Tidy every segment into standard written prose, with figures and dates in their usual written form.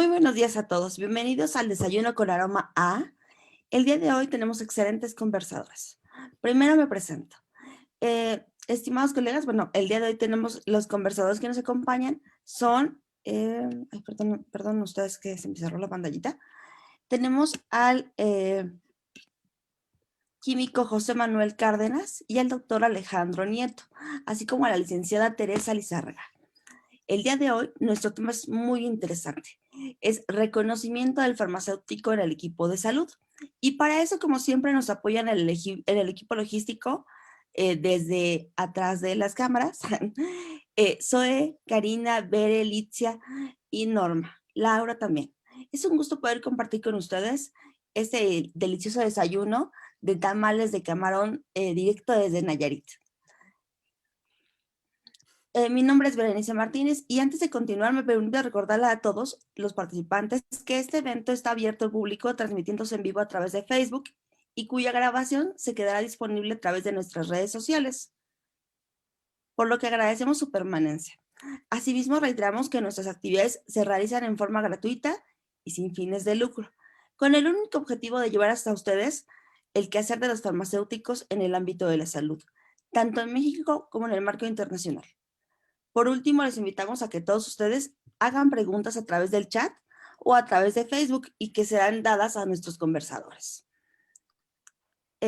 Muy buenos días a todos. Bienvenidos al Desayuno con Aroma A. El día de hoy tenemos excelentes conversadores. Primero me presento. Estimados colegas, bueno, el día de hoy tenemos los conversadores que nos acompañan. Son, perdón, ustedes que se me cerró la pantallita. Tenemos al químico José Manuel Cárdenas y al doctor Alejandro Nieto, así como a la licenciada Teresa Lizárraga. El día de hoy nuestro tema es muy interesante. Es reconocimiento del farmacéutico en el equipo de salud. Y para eso, como siempre, nos apoyan en el equipo logístico desde atrás de las cámaras. Zoe, Karina, Bere, Litzia y Norma. Laura también. Es un gusto poder compartir con ustedes este delicioso desayuno de tamales de camarón directo desde Nayarit. Mi nombre es Berenice Martínez y antes de continuar me permito recordarle a todos los participantes que este evento está abierto al público transmitiéndose en vivo a través de Facebook y cuya grabación se quedará disponible a través de nuestras redes sociales, por lo que agradecemos su permanencia. Asimismo, reiteramos que nuestras actividades se realizan en forma gratuita y sin fines de lucro, con el único objetivo de llevar hasta ustedes el quehacer de los farmacéuticos en el ámbito de la salud, tanto en México como en el marco internacional. Por último, les invitamos a que todos ustedes hagan preguntas a través del chat o a través de Facebook y que serán dadas a nuestros conversadores.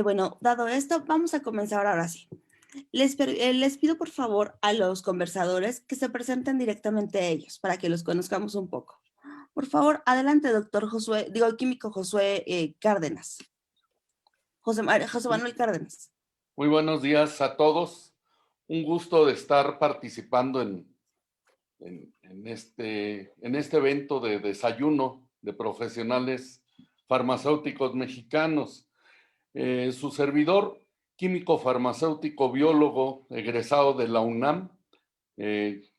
Bueno, dado esto, vamos a comenzar ahora sí. Les pido por favor a los conversadores que se presenten directamente a ellos para que los conozcamos un poco. Por favor, adelante, doctor Josué, químico Josué Cárdenas. José Manuel Cárdenas. Muy buenos días a todos. Un gusto de estar participando en este evento de desayuno de profesionales farmacéuticos mexicanos. Su servidor, químico farmacéutico biólogo, egresado de la UNAM,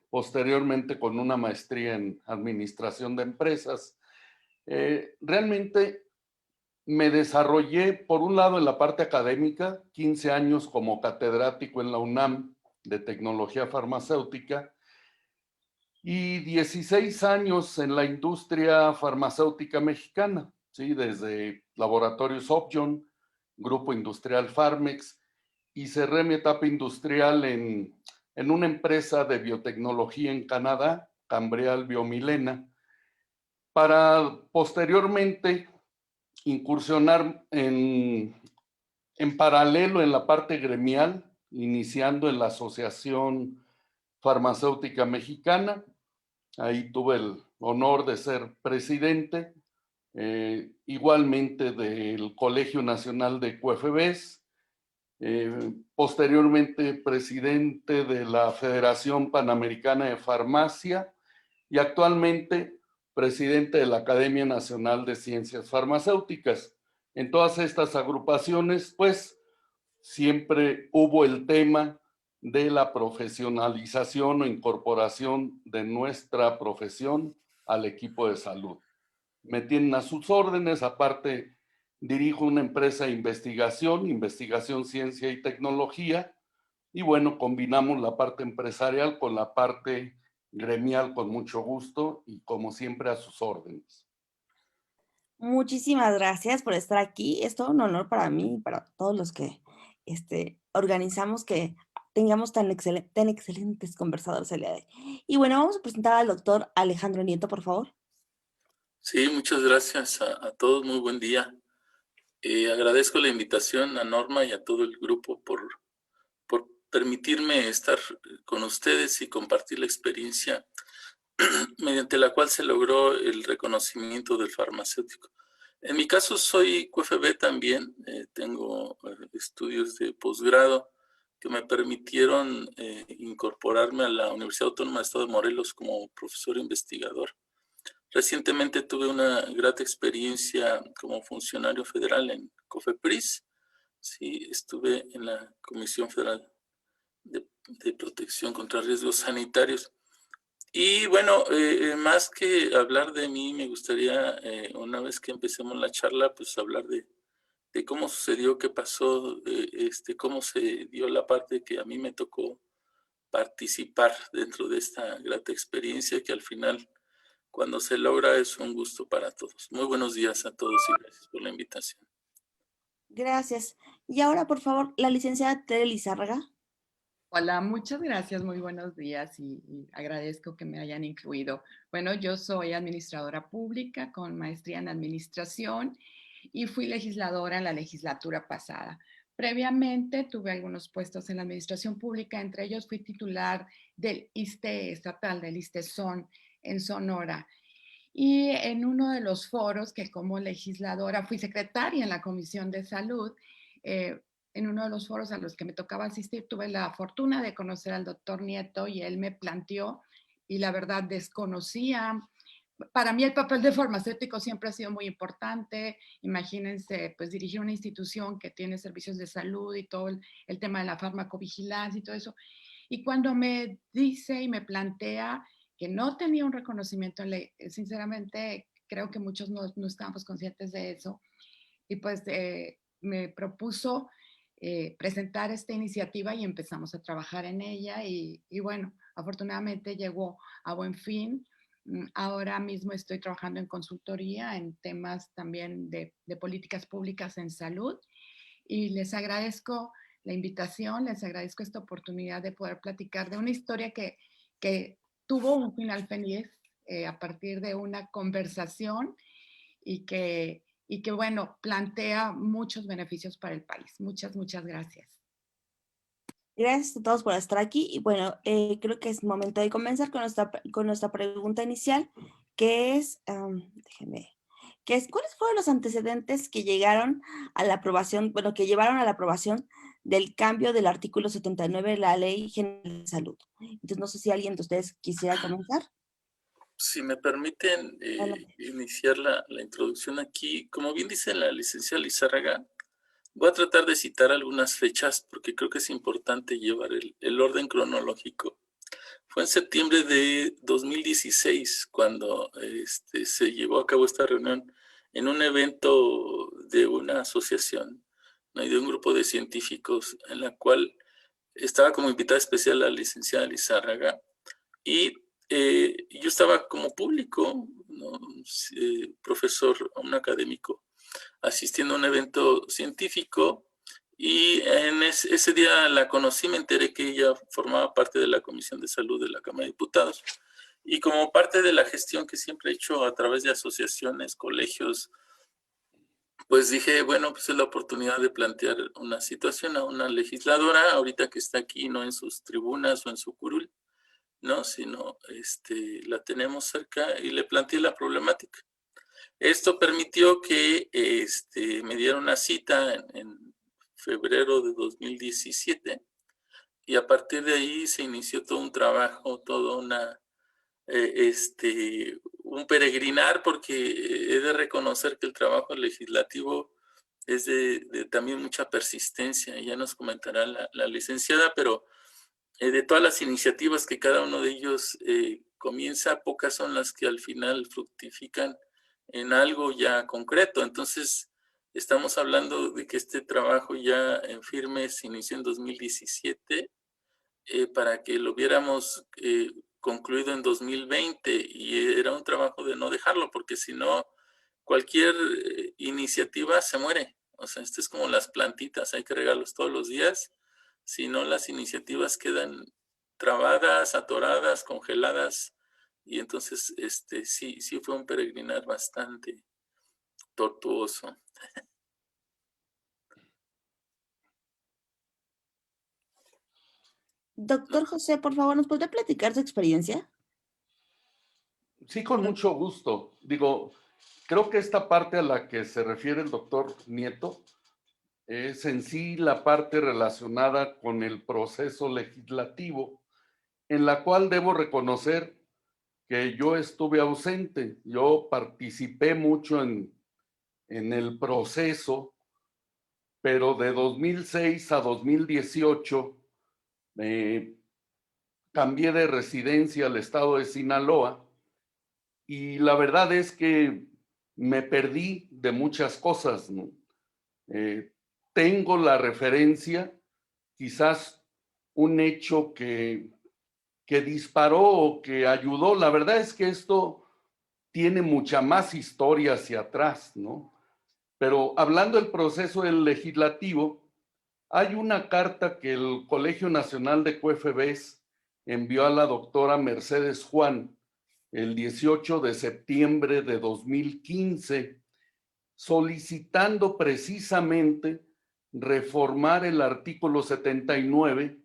posteriormente con una maestría en administración de empresas. Realmente me desarrollé, por un lado, en la parte académica, 15 años como catedrático en la UNAM de tecnología farmacéutica y 16 años en la industria farmacéutica mexicana, ¿sí? Desde Laboratorios Upjohn, Grupo Industrial Farmex, y cerré mi etapa industrial en una empresa de biotecnología en Canadá, Cambreal Biomilena, para posteriormente incursionar en paralelo en la parte gremial, iniciando en la Asociación Farmacéutica Mexicana. Ahí tuve el honor de ser presidente, igualmente del Colegio Nacional de QFBs, posteriormente presidente de la Federación Panamericana de Farmacia y actualmente presidente de la Academia Nacional de Ciencias Farmacéuticas. En todas estas agrupaciones, pues, siempre hubo el tema de la profesionalización o incorporación de nuestra profesión al equipo de salud. Me tienen a sus órdenes, aparte dirijo una empresa de investigación, ciencia y tecnología, y bueno, combinamos la parte empresarial con la parte gremial con mucho gusto y como siempre a sus órdenes. Muchísimas gracias por estar aquí. Es todo un honor para mí y para todos los que organizamos que tengamos tan excelentes conversadores el día de hoy. Y bueno, vamos a presentar al doctor Alejandro Nieto, por favor. Sí, muchas gracias a todos. Muy buen día. Agradezco la invitación a Norma y a todo el grupo por permitirme estar con ustedes y compartir la experiencia mediante la cual se logró el reconocimiento del farmacéutico. En mi caso soy QFB también, tengo estudios de posgrado que me permitieron incorporarme a la Universidad Autónoma del Estado de Morelos como profesor investigador. Recientemente tuve una grata experiencia como funcionario federal en COFEPRIS. Sí, estuve en la Comisión Federal de Protección contra Riesgos Sanitarios. Y bueno, más que hablar de mí, me gustaría, una vez que empecemos la charla, pues hablar de cómo sucedió, qué pasó, cómo se dio la parte que a mí me tocó participar dentro de esta grata experiencia que al final cuando se logra es un gusto para todos. Muy buenos días a todos y gracias por la invitación. Gracias. Y ahora, por favor, la licenciada Tere Lizárraga. Hola, muchas gracias, muy buenos días y agradezco que me hayan incluido. Bueno, yo soy administradora pública con maestría en administración y fui legisladora en la legislatura pasada. Previamente tuve algunos puestos en la administración pública, entre ellos fui titular del ISSSTE estatal, del ISSSTESON en Sonora. Y en uno de los foros que como legisladora fui secretaria en la Comisión de Salud, en uno de los foros a los que me tocaba asistir, tuve la fortuna de conocer al doctor Nieto y él me planteó, y la verdad desconocía. Para mí el papel de farmacéutico siempre ha sido muy importante. Imagínense, pues dirigir una institución que tiene servicios de salud y todo el tema de la farmacovigilancia y todo eso. Y cuando me dice y me plantea que no tenía un reconocimiento en ley, sinceramente creo que muchos no estábamos conscientes de eso. Y pues me propuso presentar esta iniciativa y empezamos a trabajar en ella y bueno, afortunadamente llegó a buen fin. Ahora mismo estoy trabajando en consultoría en temas también de políticas públicas en salud y les agradezco la invitación, les agradezco esta oportunidad de poder platicar de una historia que tuvo un final feliz a partir de una conversación y que bueno, plantea muchos beneficios para el país. Muchas, muchas gracias. Gracias a todos por estar aquí. Y bueno, creo que es momento de comenzar con nuestra pregunta inicial, que es, ¿cuáles fueron los antecedentes que llegaron a la aprobación, bueno, que llevaron a la aprobación del cambio del artículo 79 de la Ley General de Salud? Entonces, no sé si alguien de ustedes quisiera comenzar. Si me permiten iniciar la introducción aquí, como bien dice la licenciada Lizárraga, voy a tratar de citar algunas fechas porque creo que es importante llevar el orden cronológico. Fue en septiembre de 2016 cuando se llevó a cabo esta reunión en un evento de una asociación, ¿no? Y de un grupo de científicos en la cual estaba como invitada especial la licenciada Lizárraga y yo estaba como público, ¿no? Profesor, un académico, asistiendo a un evento científico y en ese día la conocí, me enteré que ella formaba parte de la Comisión de Salud de la Cámara de Diputados y como parte de la gestión que siempre he hecho a través de asociaciones, colegios, pues dije, bueno, pues es la oportunidad de plantear una situación a una legisladora, ahorita que está aquí, no en sus tribunas o en su curul, ¿no? Sino la tenemos cerca y le planteé la problemática. Esto permitió que me diera una cita en febrero de 2017 y a partir de ahí se inició todo un trabajo, todo un peregrinar, porque he de reconocer que el trabajo legislativo es de también mucha persistencia, ya nos comentará la licenciada, pero de todas las iniciativas que cada uno de ellos comienza, pocas son las que al final fructifican en algo ya concreto. Entonces, estamos hablando de que este trabajo ya en firme se inició en 2017 para que lo hubiéramos concluido en 2020 y era un trabajo de no dejarlo porque si no, cualquier iniciativa se muere. O sea, esto es como las plantitas, hay que regarlos todos los días, si no las iniciativas quedan trabadas, atoradas, congeladas y entonces sí fue un peregrinar bastante tortuoso. Doctor José, por favor, ¿nos podría platicar su experiencia? Sí, con mucho gusto. Digo, creo que esta parte a la que se refiere el doctor Nieto es en sí la parte relacionada con el proceso legislativo, en la cual debo reconocer que yo estuve ausente. Yo participé mucho en el proceso, pero de 2006 a 2018 cambié de residencia al estado de Sinaloa y la verdad es que me perdí de muchas cosas, ¿no? Tengo la referencia, quizás un hecho que disparó o que ayudó. La verdad es que esto tiene mucha más historia hacia atrás, ¿no? Pero hablando del proceso del legislativo, hay una carta que el Colegio Nacional de QFBs envió a la doctora Mercedes Juan el 18 de septiembre de 2015, solicitando precisamente reformar el artículo 79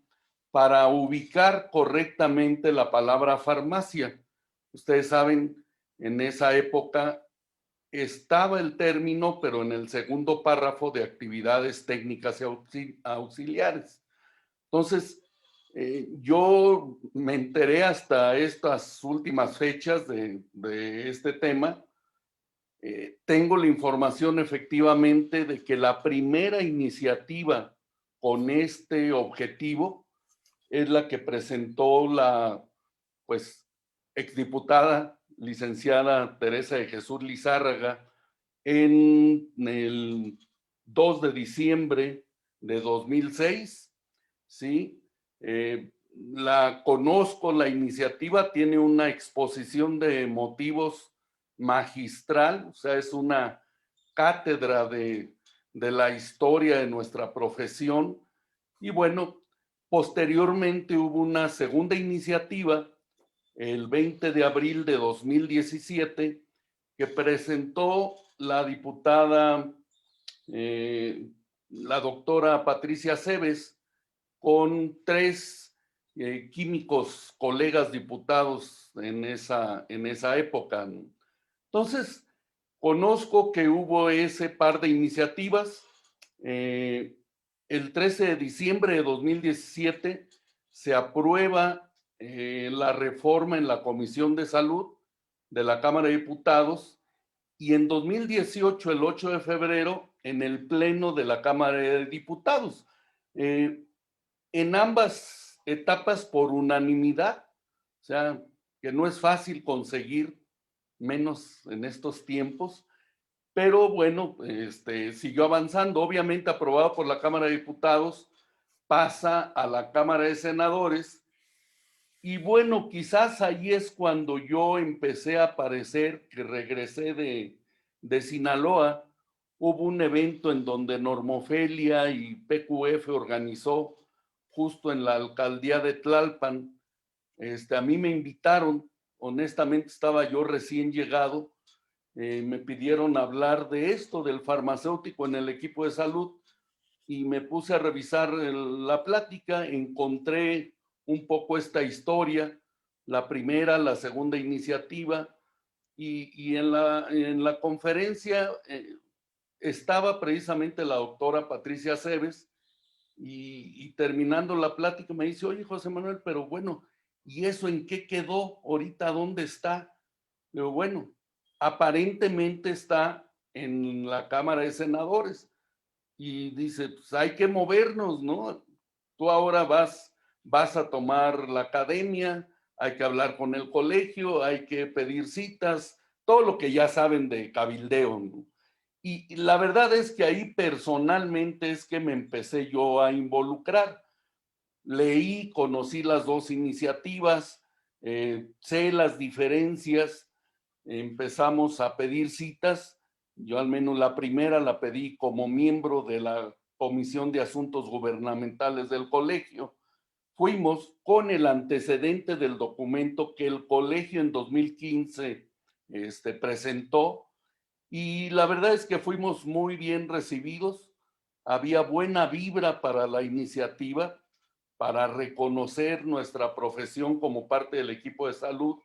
para ubicar correctamente la palabra farmacia. Ustedes saben, en esa época estaba el término, pero en el segundo párrafo de actividades técnicas y auxiliares. Entonces, yo me enteré hasta estas últimas fechas de este tema. Tengo la información efectivamente de que la primera iniciativa con este objetivo es la que presentó la, pues, exdiputada licenciada Teresa de Jesús Lizárraga en el 2 de diciembre de 2006, ¿sí? La conozco, la iniciativa tiene una exposición de motivos magistral, o sea, es una cátedra de la historia de nuestra profesión. Y bueno, posteriormente hubo una segunda iniciativa el 20 de abril de 2017 que presentó la diputada, la doctora Patricia Cebes, con 3 químicos, colegas diputados en esa época. Entonces, conozco que hubo ese par de iniciativas. El 13 de diciembre de 2017 se aprueba la reforma en la Comisión de Salud de la Cámara de Diputados, y en 2018, el 8 de febrero, en el Pleno de la Cámara de Diputados. En ambas etapas por unanimidad, o sea, que no es fácil conseguir, menos en estos tiempos, pero bueno, siguió avanzando. Obviamente aprobado por la Cámara de Diputados, pasa a la Cámara de Senadores, y bueno, quizás ahí es cuando yo empecé a aparecer, que regresé de Sinaloa. Hubo un evento en donde Normofelia y PQF organizó justo en la alcaldía de Tlalpan. A mí me invitaron, honestamente estaba yo recién llegado, me pidieron hablar de esto, del farmacéutico en el equipo de salud, y me puse a revisar la plática, encontré un poco esta historia, la primera, la segunda iniciativa, y en la conferencia estaba precisamente la doctora Patricia Cebes, y terminando la plática me dice: oye, José Manuel, pero bueno, ¿y eso en qué quedó? ¿Ahorita dónde está? Le digo, bueno, aparentemente está en la Cámara de Senadores. Y dice, pues hay que movernos, ¿no? Tú ahora vas a tomar la academia, hay que hablar con el colegio, hay que pedir citas, todo lo que ya saben de cabildeo, ¿no? Y la verdad es que ahí personalmente es que me empecé yo a involucrar. Leí, conocí las dos iniciativas, sé las diferencias, empezamos a pedir citas. Yo al menos la primera la pedí como miembro de la Comisión de Asuntos Gubernamentales del colegio. Fuimos con el antecedente del documento que el colegio en 2015 presentó, y la verdad es que fuimos muy bien recibidos. Había buena vibra para la iniciativa, para reconocer nuestra profesión como parte del equipo de salud,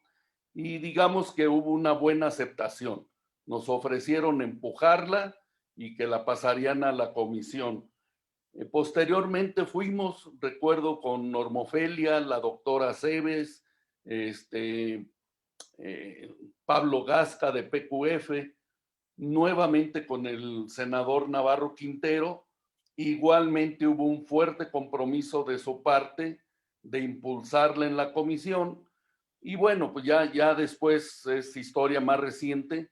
y digamos que hubo una buena aceptación. Nos ofrecieron empujarla y que la pasarían a la comisión. Posteriormente fuimos, recuerdo, con Normofelia, la doctora Cebes, Pablo Gasca de PQF, nuevamente con el senador Navarro Quintero. Igualmente hubo un fuerte compromiso de su parte de impulsarla en la comisión. Y bueno, pues ya después es historia más reciente.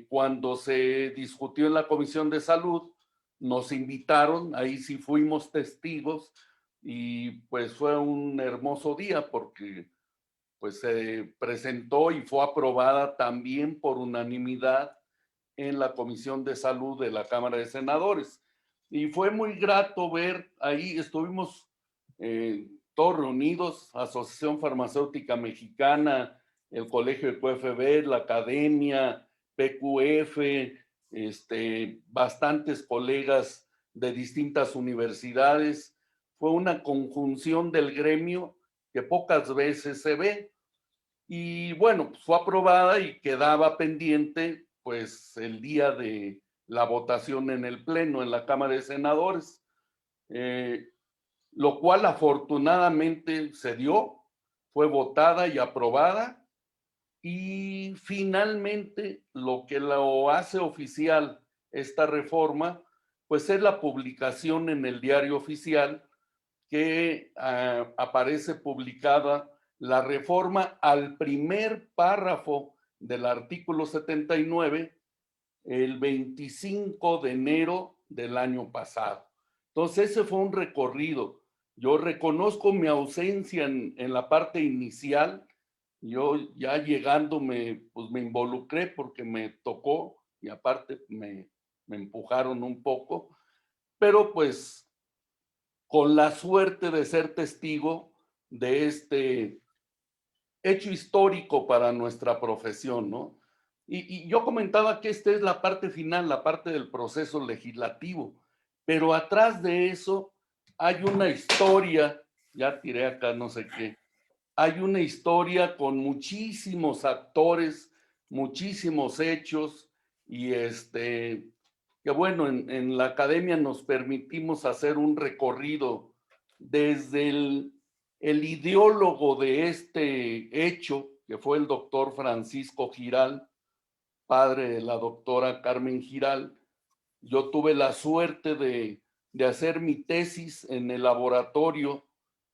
Cuando se discutió en la Comisión de Salud, nos invitaron, ahí sí fuimos testigos, y pues fue un hermoso día porque pues se presentó y fue aprobada también por unanimidad en la Comisión de Salud de la Cámara de Senadores. Y fue muy grato ver, ahí estuvimos todos reunidos, Asociación Farmacéutica Mexicana, el Colegio de QFB, la Academia, PQF, bastantes colegas de distintas universidades. Fue una conjunción del gremio que pocas veces se ve. Y bueno, pues fue aprobada y quedaba pendiente pues el día de la votación en el Pleno, en la Cámara de Senadores, lo cual afortunadamente se dio, fue votada y aprobada, y finalmente lo que lo hace oficial esta reforma, pues es la publicación en el Diario Oficial, que aparece publicada la reforma al primer párrafo del artículo 79 el 25 de enero del año pasado. Entonces ese fue un recorrido. Yo reconozco mi ausencia en la parte inicial. Yo ya llegando pues me involucré porque me tocó y aparte me empujaron un poco, pero pues con la suerte de ser testigo de este hecho histórico para nuestra profesión, ¿no? Y yo comentaba que esta es la parte final, la parte del proceso legislativo, pero atrás de eso hay una historia, ya tiré acá no sé qué, hay una historia con muchísimos actores, muchísimos hechos, y que bueno, en la academia nos permitimos hacer un recorrido desde el ideólogo de este hecho, que fue el doctor Francisco Giral, padre de la doctora Carmen Giral. Yo tuve la suerte de hacer mi tesis en el laboratorio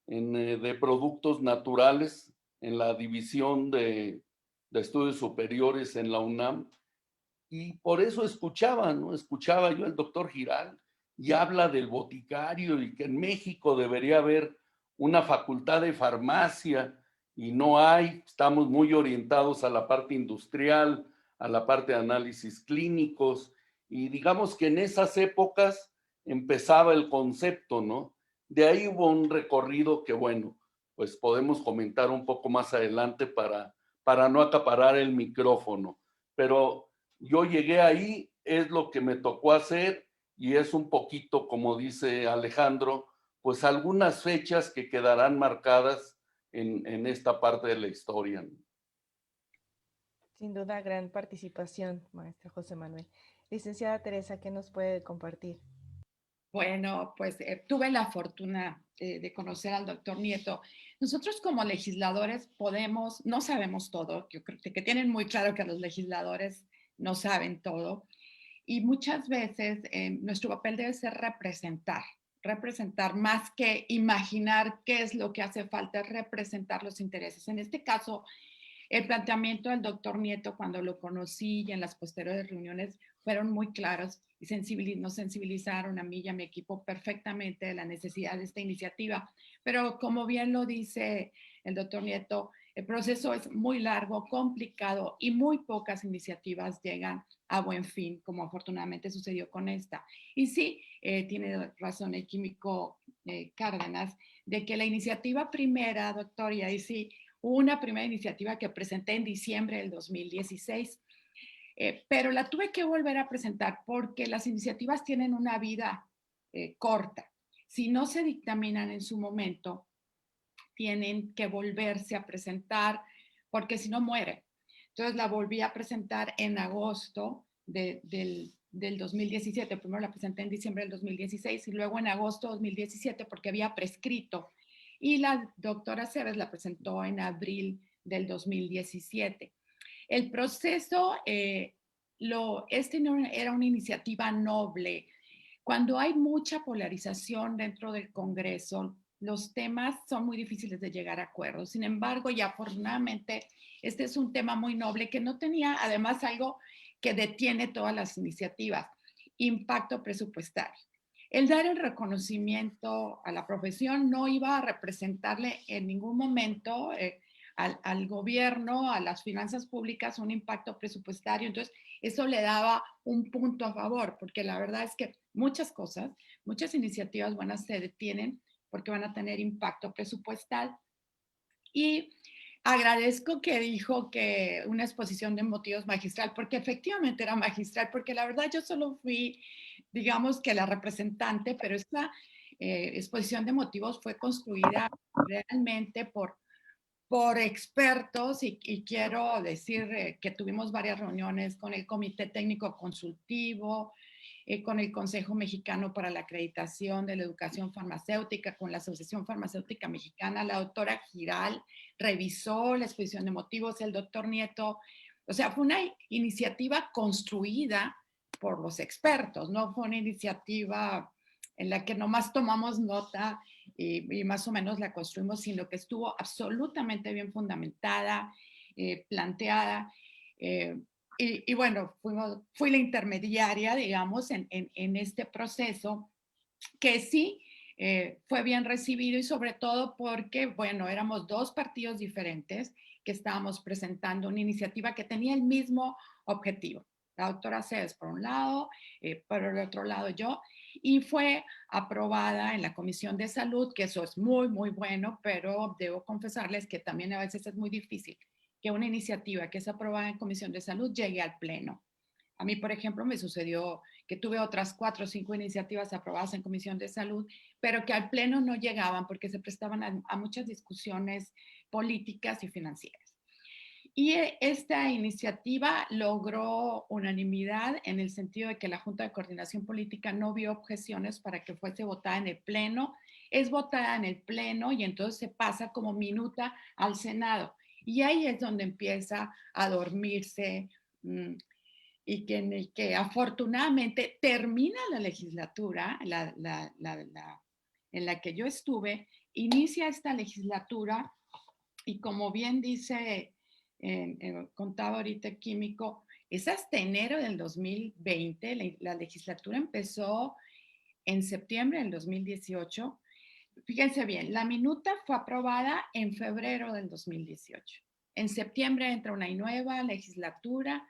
de productos naturales en la división de estudios superiores en la UNAM, y por eso escuchaba, ¿no? Escuchaba yo al doctor Giral y habla del boticario y que en México debería haber una facultad de farmacia y no hay, estamos muy orientados a la parte industrial, a la parte de análisis clínicos, y digamos que en esas épocas empezaba el concepto, ¿no? De ahí hubo un recorrido que, bueno, pues podemos comentar un poco más adelante para no acaparar el micrófono, pero yo llegué ahí, es lo que me tocó hacer, y es un poquito, como dice Alejandro, pues algunas fechas que quedarán marcadas en esta parte de la historia. Sin duda, gran participación, maestra José Manuel. Licenciada Teresa, ¿qué nos puede compartir? Bueno, pues tuve la fortuna de conocer al doctor Nieto. Nosotros como legisladores no sabemos todo, yo creo que tienen muy claro que los legisladores no saben todo, y muchas veces nuestro papel debe ser representar más que imaginar qué es lo que hace falta, representar los intereses. En este caso, el planteamiento del doctor Nieto, cuando lo conocí y en las posteriores reuniones, fueron muy claros y nos sensibilizaron a mí y a mi equipo perfectamente de la necesidad de esta iniciativa. Pero como bien lo dice el doctor Nieto, el proceso es muy largo, complicado y muy pocas iniciativas llegan a buen fin, como afortunadamente sucedió con esta. Y sí, tiene razón el químico Cárdenas, de que la iniciativa primera, doctor, y ahí sí, una primera iniciativa que presenté en diciembre del 2016, pero la tuve que volver a presentar porque las iniciativas tienen una vida corta. Si no se dictaminan en su momento, tienen que volverse a presentar porque si no muere. Entonces la volví a presentar en agosto del 2017. Primero la presenté en diciembre del 2016 y luego en agosto de 2017 porque había prescrito. Y la doctora Cebes la presentó en abril del 2017. El proceso, era una iniciativa noble. Cuando hay mucha polarización dentro del Congreso, los temas son muy difíciles de llegar a acuerdos. Sin embargo, y afortunadamente, este es un tema muy noble que no tenía, además, algo que detiene todas las iniciativas: impacto presupuestario. El dar el reconocimiento a la profesión no iba a representarle en ningún momento al gobierno, a las finanzas públicas, un impacto presupuestario. Entonces, eso le daba un punto a favor, porque la verdad es que muchas cosas, muchas iniciativas buenas se detienen porque van a tener impacto presupuestal. Y agradezco que dijo que una exposición de motivos magistral, porque efectivamente era magistral, porque la verdad yo solo fui, digamos que la representante, pero esta exposición de motivos fue construida realmente por expertos y quiero decir que tuvimos varias reuniones con el Comité Técnico Consultivo, con el Consejo Mexicano para la Acreditación de la Educación Farmacéutica, con la Asociación Farmacéutica Mexicana. La doctora Giral revisó la exposición de motivos, el doctor Nieto. O sea, fue una iniciativa construida por los expertos, no fue una iniciativa en la que nomás tomamos nota y más o menos la construimos, sino que estuvo absolutamente bien fundamentada, planteada. Y bueno, fui la intermediaria, digamos, en este proceso, que sí fue bien recibido y sobre todo porque, bueno, éramos dos partidos diferentes que estábamos presentando una iniciativa que tenía el mismo objetivo. La doctora Cés por un lado, por el otro lado yo, y fue aprobada en la Comisión de Salud, que eso es muy, muy bueno, pero debo confesarles que también a veces es muy difícil que una iniciativa que es aprobada en Comisión de Salud llegue al Pleno. A mí, por ejemplo, me sucedió que tuve otras 4 o 5 iniciativas aprobadas en Comisión de Salud, pero que al Pleno no llegaban porque se prestaban a muchas discusiones políticas y financieras. Y esta iniciativa logró unanimidad en el sentido de que la Junta de Coordinación Política no vio objeciones para que fuese votada en el Pleno. Es votada en el Pleno y entonces se pasa como minuta al Senado. Y ahí es donde empieza a dormirse y que en el que afortunadamente termina la legislatura, en la que yo estuve, inicia esta legislatura y como bien dice, contaba ahorita el químico, es hasta enero del 2020, la legislatura empezó en septiembre del 2018. Fíjense bien, la minuta fue aprobada en febrero del 2018. En septiembre entra una nueva legislatura.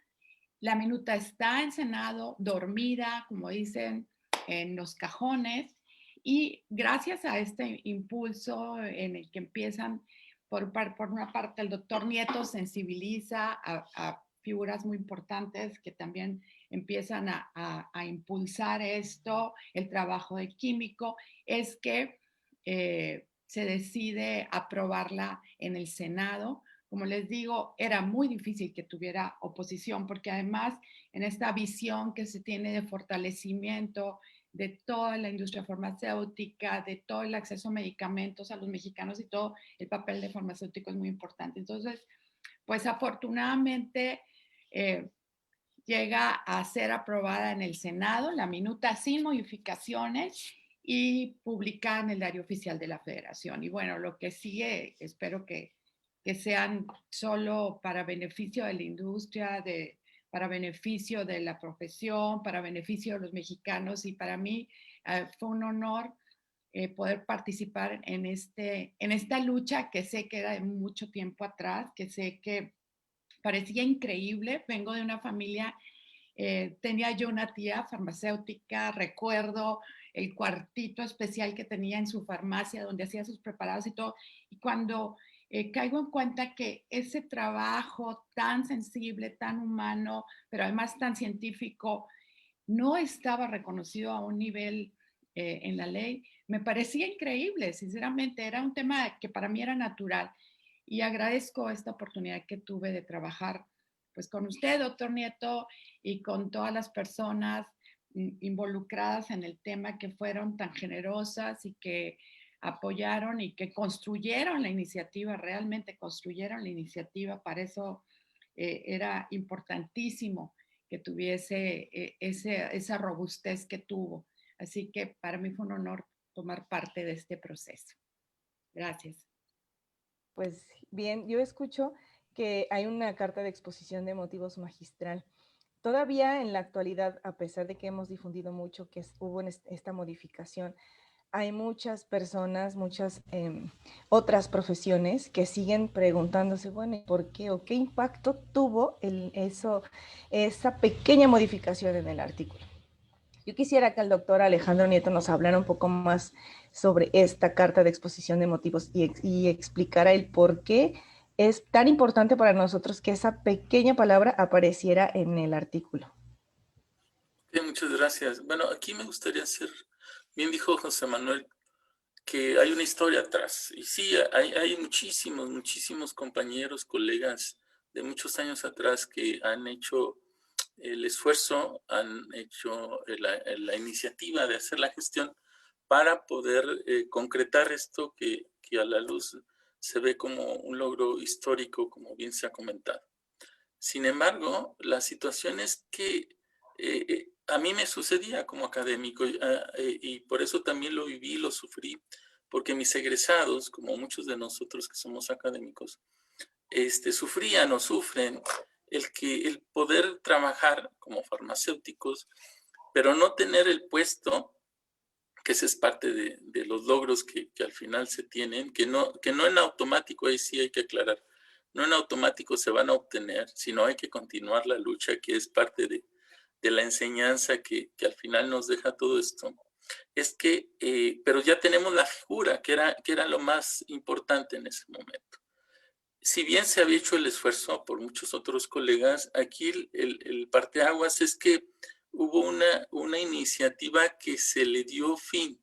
La minuta está en Senado, dormida, como dicen, en los cajones. Y gracias a este impulso en el que empiezan, por una parte, el doctor Nieto sensibiliza a figuras muy importantes que también empiezan a impulsar esto, el trabajo de químico, es que se decide aprobarla en el Senado. Como les digo, era muy difícil que tuviera oposición porque además en esta visión que se tiene de fortalecimiento de toda la industria farmacéutica, de todo el acceso a medicamentos a los mexicanos y todo, el papel de farmacéutico es muy importante. Entonces, pues afortunadamente llega a ser aprobada en el Senado, la minuta sin modificaciones y publicada en el Diario Oficial de la Federación. Y bueno, lo que sigue, espero que sean solo para beneficio de la industria, para beneficio de la profesión, para beneficio de los mexicanos. Y para mí fue un honor poder participar en esta lucha que sé que era de mucho tiempo atrás, que sé que parecía increíble. Vengo de una familia, tenía yo una tía farmacéutica, recuerdo el cuartito especial que tenía en su farmacia donde hacía sus preparados y todo. Y cuando caigo en cuenta que ese trabajo tan sensible, tan humano, pero además tan científico, no estaba reconocido a un nivel en la ley, me parecía increíble, sinceramente, era un tema que para mí era natural y agradezco esta oportunidad que tuve de trabajar pues con usted, doctor Nieto, y con todas las personas involucradas en el tema que fueron tan generosas y que apoyaron y que construyeron la iniciativa, realmente construyeron la iniciativa. Para eso era importantísimo que tuviese esa robustez que tuvo. Así que para mí fue un honor tomar parte de este proceso. Gracias. Pues bien, yo escucho que hay una carta de exposición de motivos magistral. Todavía en la actualidad, a pesar de que hemos difundido mucho que hubo esta modificación, hay muchas personas, muchas otras profesiones que siguen preguntándose, bueno, ¿por qué o qué impacto tuvo esa pequeña modificación en el artículo? Yo quisiera que el doctor Alejandro Nieto nos hablara un poco más sobre esta carta de exposición de motivos y explicara el por qué es tan importante para nosotros que esa pequeña palabra apareciera en el artículo. Muchas gracias. Bueno, aquí me gustaría hacer, bien dijo José Manuel, que hay una historia atrás. Y sí, hay muchísimos compañeros, colegas de muchos años atrás que han hecho el esfuerzo, han hecho la iniciativa de hacer la gestión para poder concretar esto que a la luz se ve como un logro histórico, como bien se ha comentado. Sin embargo, la situación es que a mí me sucedía como académico y por eso también lo viví, lo sufrí, porque mis egresados, como muchos de nosotros que somos académicos, sufrían o sufren el poder trabajar como farmacéuticos, pero no tener el puesto, que ese es parte de los logros que al final se tienen, que no en automático, ahí sí hay que aclarar, no en automático se van a obtener, sino hay que continuar la lucha, que es parte de la enseñanza que al final nos deja todo esto. Es que, pero ya tenemos la figura, que era lo más importante en ese momento. Si bien se había hecho el esfuerzo por muchos otros colegas, aquí el parteaguas es que hubo una iniciativa que se le dio fin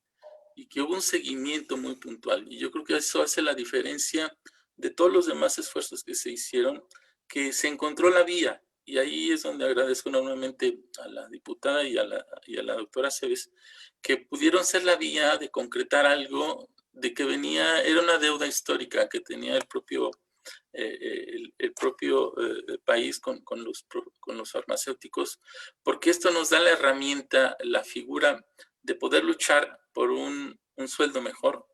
y que hubo un seguimiento muy puntual. Y yo creo que eso hace la diferencia de todos los demás esfuerzos que se hicieron, que se encontró la vía. Y ahí es donde agradezco enormemente a la diputada y a la doctora Cebes, que pudieron ser la vía de concretar algo de que era una deuda histórica que tenía el propio país con los farmacéuticos, porque esto nos da la herramienta, la figura de poder luchar por un sueldo mejor,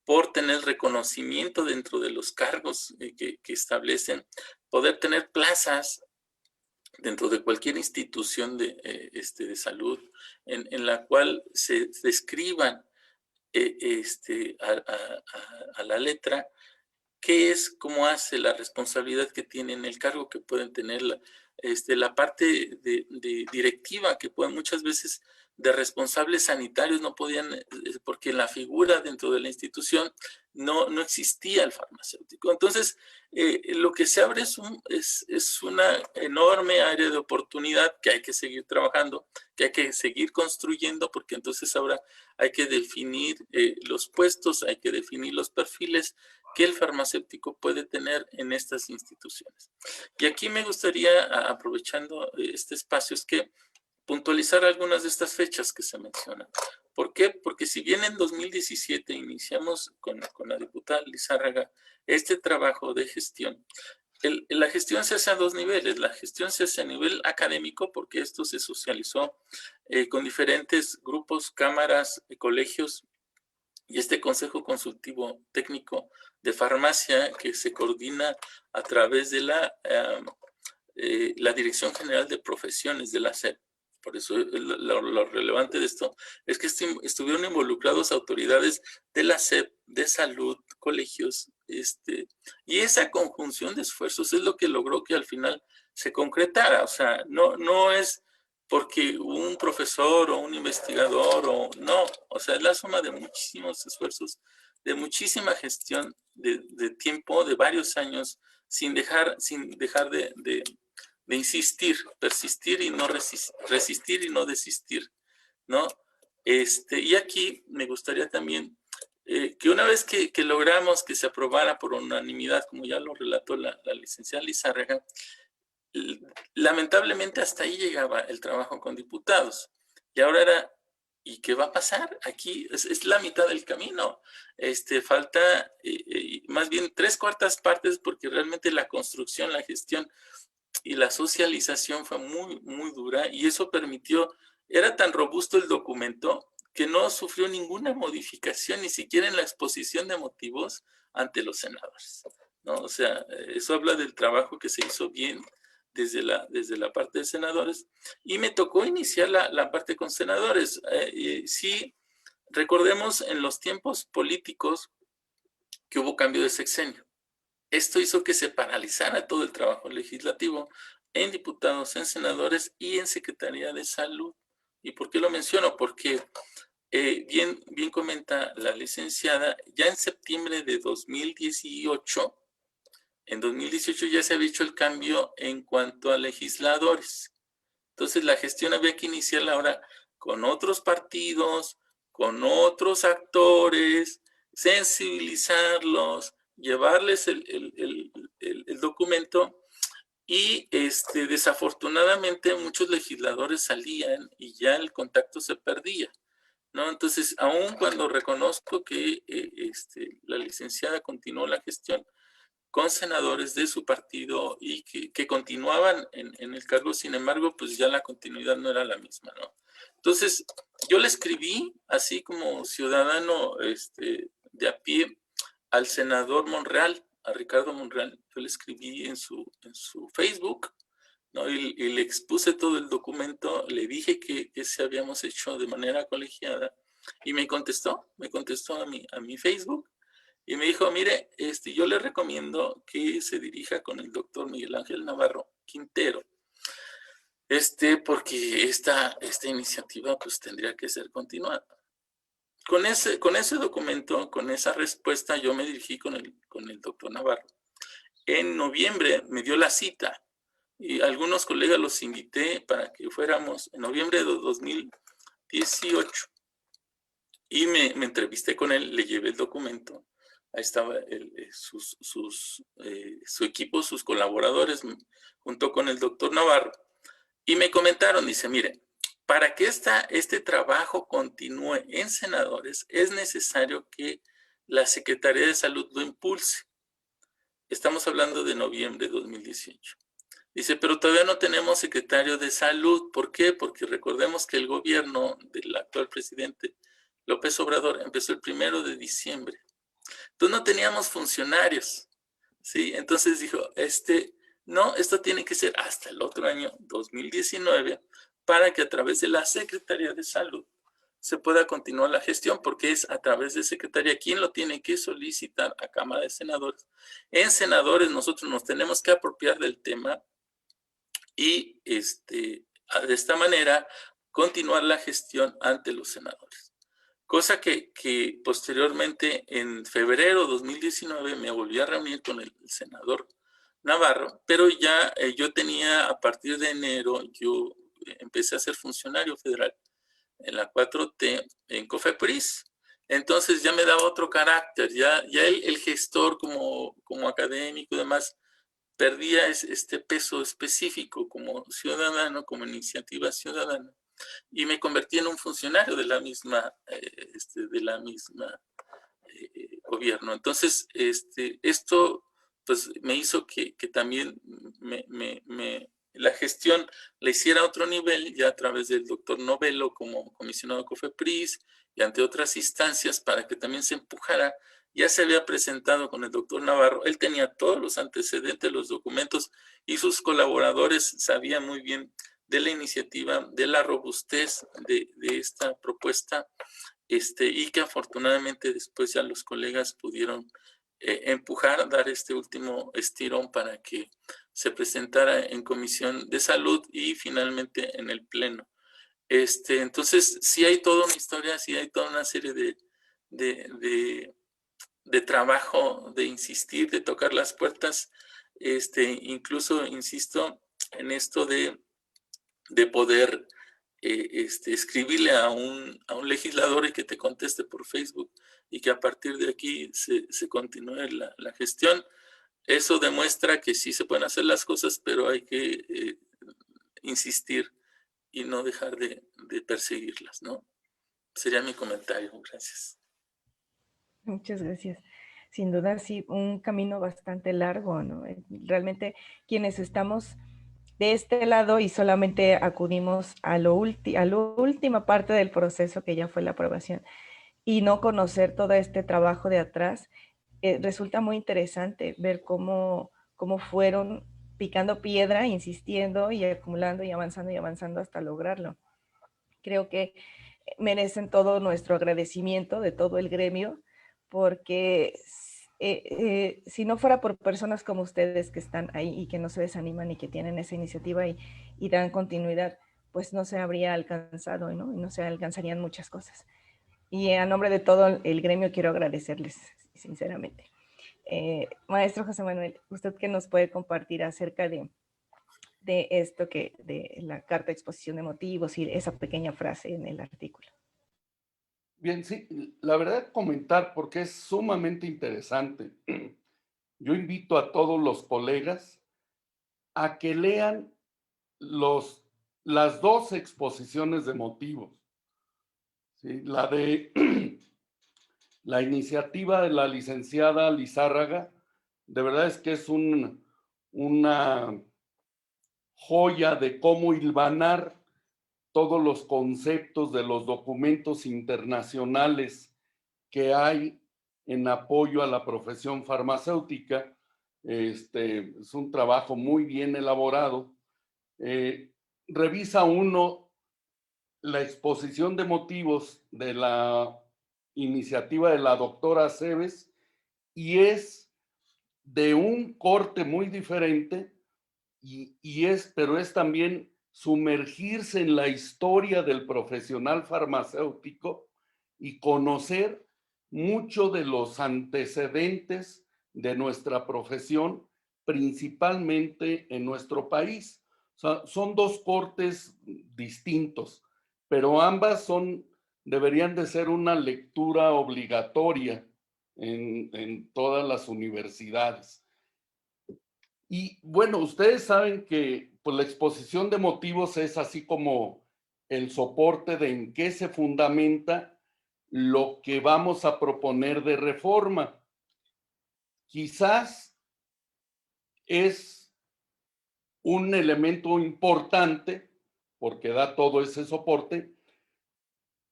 por tener reconocimiento dentro de los cargos que establecen, poder tener plazas dentro de cualquier institución de salud en la cual se describan a la letra qué es, cómo hace, la responsabilidad que tienen, el cargo que pueden tener, la parte de directiva que pueden muchas veces de responsables sanitarios no podían, porque la figura dentro de la institución no existía el farmacéutico. Entonces, lo que se abre es una enorme área de oportunidad que hay que seguir trabajando, que hay que seguir construyendo, porque entonces ahora hay que definir los puestos, hay que definir los perfiles que el farmacéutico puede tener en estas instituciones. Y aquí me gustaría, aprovechando este espacio, es que puntualizar algunas de estas fechas que se mencionan. ¿Por qué? Porque si bien en 2017 iniciamos con la diputada Lizárraga este trabajo de gestión, la gestión se hace a dos niveles. La gestión se hace a nivel académico, porque esto se socializó con diferentes grupos, cámaras, colegios, y este Consejo Consultivo Técnico de Farmacia que se coordina a través de la Dirección General de Profesiones de la SEP. Por eso lo relevante de esto es que estuvieron involucrados autoridades de la SEP, de salud, colegios, y esa conjunción de esfuerzos es lo que logró que al final se concretara. O sea, no es porque un profesor o un investigador o sea, es la suma de muchísimos esfuerzos, de muchísima gestión de tiempo, de varios años, sin dejar de insistir, persistir y no resistir y no desistir, ¿no? Y aquí me gustaría también que una vez que logramos que se aprobara por unanimidad, como ya lo relató la licenciada Lizárraga, lamentablemente hasta ahí llegaba el trabajo con diputados. Y ahora era, ¿y qué va a pasar? Aquí es la mitad del camino. Falta más bien 3/4 partes, porque realmente la construcción, la gestión y la socialización fue muy, muy dura, y eso permitió, era tan robusto el documento que no sufrió ninguna modificación, ni siquiera en la exposición de motivos ante los senadores, ¿no? O sea, eso habla del trabajo que se hizo bien desde la parte de senadores, y me tocó iniciar la parte con senadores. Sí, Recordemos en los tiempos políticos que hubo cambio de sexenio. Esto hizo que se paralizara todo el trabajo legislativo en diputados, en senadores y en Secretaría de Salud. ¿Y por qué lo menciono? Porque bien comenta la licenciada, ya en septiembre de 2018, en 2018 ya se había hecho el cambio en cuanto a legisladores. Entonces la gestión había que iniciarla ahora con otros partidos, con otros actores, sensibilizarlos, llevarles el documento y desafortunadamente muchos legisladores salían y ya el contacto se perdía, ¿no? Entonces, aun cuando reconozco que la licenciada continuó la gestión con senadores de su partido y que continuaban en el cargo, sin embargo, pues ya la continuidad no era la misma, ¿no? Entonces, yo le escribí, así como ciudadano de a pie, al senador Monreal, a Ricardo Monreal. Yo le escribí en su Facebook, ¿no? Y le expuse todo el documento, le dije que se habíamos hecho de manera colegiada y me contestó a mi Facebook y me dijo, mire, yo le recomiendo que se dirija con el doctor Miguel Ángel Navarro Quintero, porque esta iniciativa pues tendría que ser continuada. Con ese documento, con esa respuesta, yo me dirigí con el doctor Navarro. En noviembre me dio la cita y algunos colegas los invité para que fuéramos en noviembre de 2018 y me entrevisté con él, le llevé el documento. Ahí estaba su equipo, sus colaboradores, junto con el doctor Navarro. Y me comentaron, dice, mire, para que este trabajo continúe en senadores, es necesario que la Secretaría de Salud lo impulse. Estamos hablando de noviembre de 2018. Dice, pero todavía no tenemos secretario de salud. ¿Por qué? Porque recordemos que el gobierno del actual presidente López Obrador empezó el 1 de diciembre. Entonces no teníamos funcionarios, ¿sí? Entonces dijo, no, esto tiene que ser hasta el otro año, 2019, para que a través de la Secretaría de Salud se pueda continuar la gestión, porque es a través de Secretaría quien lo tiene que solicitar a Cámara de Senadores. En senadores nosotros nos tenemos que apropiar del tema y de esta manera continuar la gestión ante los senadores. Cosa que posteriormente, en febrero de 2019, me volví a reunir con el senador Navarro, pero ya yo tenía, a partir de enero, yo empecé a ser funcionario federal en la 4T, en COFEPRIS. Entonces ya me daba otro carácter, ya el gestor como académico y demás, perdía este peso específico como ciudadano, como iniciativa ciudadana. Y me convertí en un funcionario de la misma gobierno. Entonces, esto pues me hizo que también la gestión la hiciera a otro nivel, ya a través del doctor Novelo como comisionado COFEPRIS y ante otras instancias para que también se empujara. Ya se había presentado con el doctor Navarro, él tenía todos los antecedentes, los documentos y sus colaboradores sabían muy bien de la iniciativa, de la robustez de esta propuesta, y que afortunadamente después ya los colegas pudieron empujar, dar este último estirón para que se presentara en Comisión de Salud y finalmente en el Pleno. Entonces, sí hay toda una historia, sí hay toda una serie de trabajo, de insistir, de tocar las puertas, incluso insisto en esto de poder escribirle a un legislador y que te conteste por Facebook y que a partir de aquí se continúe la gestión. Eso demuestra que sí se pueden hacer las cosas, pero hay que insistir y no dejar de perseguirlas, ¿no? Sería mi comentario. Gracias. Muchas gracias. Sin duda, sí, un camino bastante largo, ¿no? Realmente quienes estamos de este lado y solamente acudimos a la última parte del proceso, que ya fue la aprobación, y no conocer todo este trabajo de atrás, resulta muy interesante ver cómo fueron picando piedra, insistiendo y acumulando y avanzando hasta lograrlo. Creo que merecen todo nuestro agradecimiento de todo el gremio, porque si no fuera por personas como ustedes que están ahí y que no se desaniman y que tienen esa iniciativa y dan continuidad, pues no se habría alcanzado, ¿no? Y no se alcanzarían muchas cosas. Y a nombre de todo el gremio quiero agradecerles, sinceramente. Maestro José Manuel, ¿usted qué nos puede compartir acerca de esto de la carta de exposición de motivos y esa pequeña frase en el artículo? Bien, sí, la verdad comentar porque es sumamente interesante. Yo invito a todos los colegas a que lean las dos exposiciones de motivos, ¿sí? La de la iniciativa de la licenciada Lizárraga, de verdad es que es una joya de cómo hilvanar todos los conceptos de los documentos internacionales que hay en apoyo a la profesión farmacéutica. Es un trabajo muy bien elaborado. Revisa uno la exposición de motivos de la iniciativa de la doctora Cebes y es de un corte muy diferente pero es también sumergirse en la historia del profesional farmacéutico y conocer mucho de los antecedentes de nuestra profesión, principalmente en nuestro país. O sea, son dos cortes distintos, pero ambas deberían de ser una lectura obligatoria en todas las universidades. Y bueno, ustedes saben que pues, la exposición de motivos es así como el soporte de en qué se fundamenta lo que vamos a proponer de reforma. Quizás es un elemento importante porque da todo ese soporte,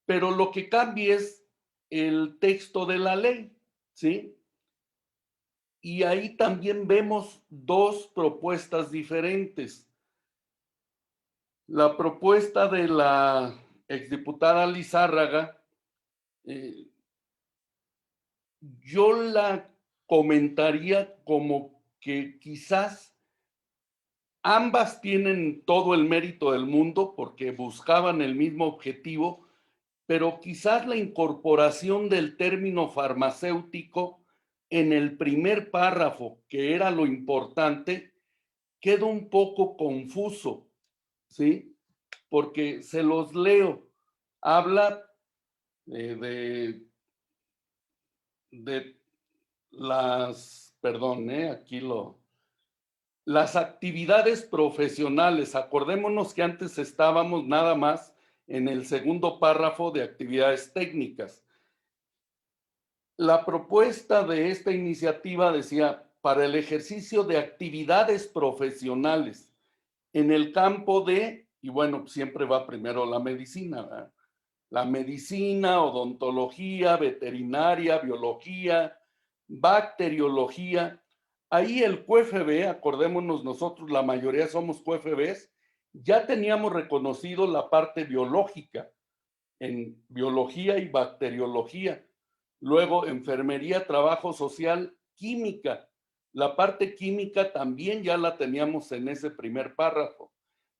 pero lo que cambia es el texto de la ley, ¿sí? Y ahí también vemos dos propuestas diferentes. La propuesta de la exdiputada Lizárraga, yo la comentaría como que quizás ambas tienen todo el mérito del mundo porque buscaban el mismo objetivo, pero quizás la incorporación del término farmacéutico en el primer párrafo, que era lo importante, queda un poco confuso, ¿sí? Porque se los leo. Habla de las actividades profesionales. Acordémonos que antes estábamos nada más en el segundo párrafo de actividades técnicas. La propuesta de esta iniciativa decía, para el ejercicio de actividades profesionales en el campo y bueno, siempre va primero la medicina, ¿verdad? La medicina, odontología, veterinaria, biología, bacteriología. Ahí el QFB, acordémonos nosotros, la mayoría somos QFBs, ya teníamos reconocido la parte biológica en biología y bacteriología. Luego, enfermería, trabajo social, química. La parte química también ya la teníamos en ese primer párrafo.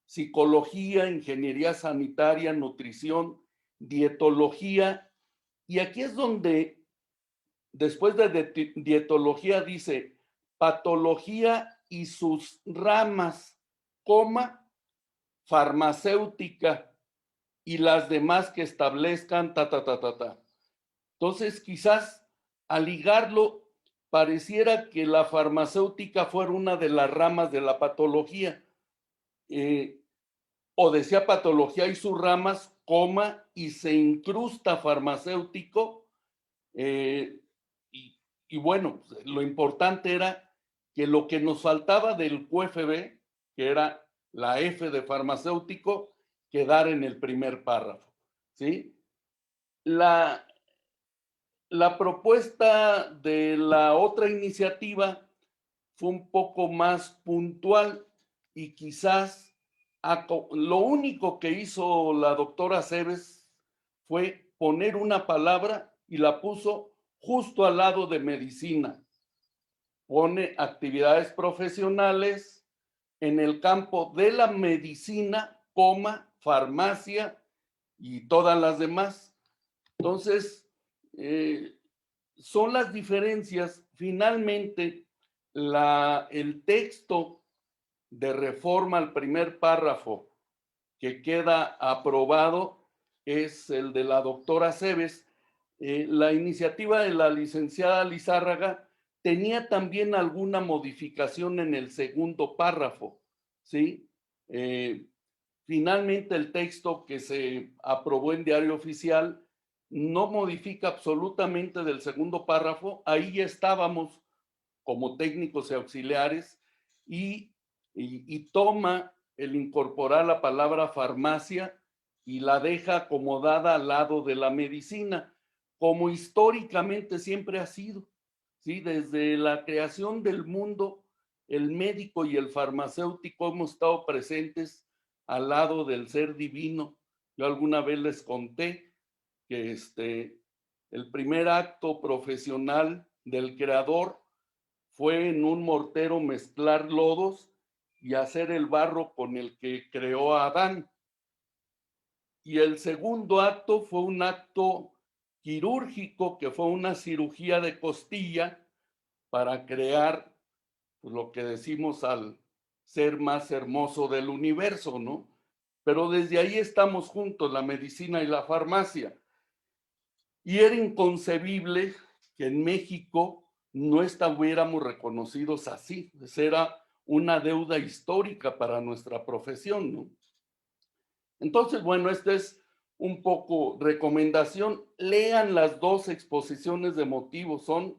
Psicología, ingeniería sanitaria, nutrición, dietología. Y aquí es donde, después de dietología, dice patología y sus ramas, farmacéutica y las demás que establezcan, Entonces, quizás al ligarlo, pareciera que la farmacéutica fuera una de las ramas de la patología. O decía patología y sus ramas, y se incrusta farmacéutico. Y bueno, lo importante era que lo que nos faltaba del QFB, que era la F de farmacéutico, quedara en el primer párrafo, ¿sí? La propuesta de la otra iniciativa fue un poco más puntual y quizás lo único que hizo la doctora Cebes fue poner una palabra y la puso justo al lado de medicina. Pone actividades profesionales en el campo de la medicina, farmacia y todas las demás. Entonces, son las diferencias. Finalmente, el texto de reforma al primer párrafo que queda aprobado es el de la doctora Cebes. La iniciativa de la licenciada Lizárraga tenía también alguna modificación en el segundo párrafo, ¿sí? Finalmente el texto que se aprobó en Diario Oficial no modifica absolutamente del segundo párrafo. Ahí ya estábamos como técnicos y auxiliares y toma el incorporar la palabra farmacia y la deja acomodada al lado de la medicina, como históricamente siempre ha sido, ¿sí? Desde la creación del mundo, el médico y el farmacéutico hemos estado presentes al lado del ser divino. Yo alguna vez les conté que el primer acto profesional del creador fue en un mortero mezclar lodos y hacer el barro con el que creó a Adán. Y el segundo acto fue un acto quirúrgico, que fue una cirugía de costilla para crear lo que decimos al ser más hermoso del universo, ¿no? Pero desde ahí estamos juntos, la medicina y la farmacia. Y era inconcebible que en México no estuviéramos reconocidos así. Esa era una deuda histórica para nuestra profesión, ¿no? Entonces, bueno, esta es un poco recomendación. Lean las dos exposiciones de motivos, son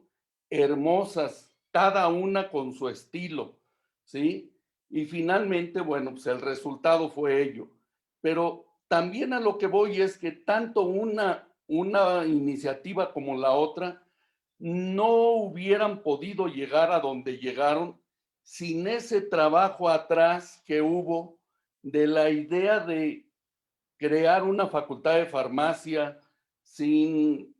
hermosas, cada una con su estilo, ¿sí? Y finalmente, bueno, pues el resultado fue ello. Pero también a lo que voy es que tanto una iniciativa como la otra no hubieran podido llegar a donde llegaron sin ese trabajo atrás que hubo de la idea de crear una facultad de farmacia, sin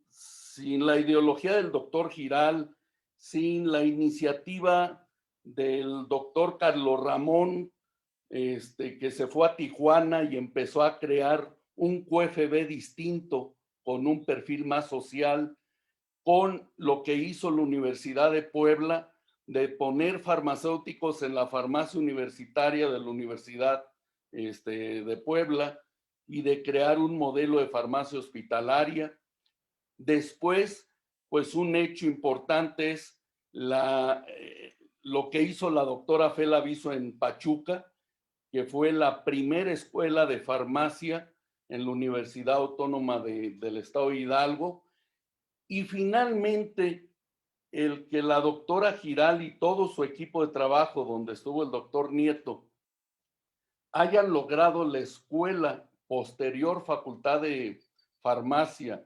la ideología del doctor Giral, sin la iniciativa del doctor Carlos Ramón, que se fue a Tijuana y empezó a crear un QFB distinto, con un perfil más social, con lo que hizo la Universidad de Puebla, de poner farmacéuticos en la farmacia universitaria de la Universidad de Puebla y de crear un modelo de farmacia hospitalaria. Después, pues un hecho importante es lo que hizo la doctora Fela Viso en Pachuca, que fue la primera escuela de farmacia en la Universidad Autónoma del Estado de Hidalgo. Y finalmente, el que la doctora Giral y todo su equipo de trabajo, donde estuvo el doctor Nieto, hayan logrado la escuela posterior Facultad de Farmacia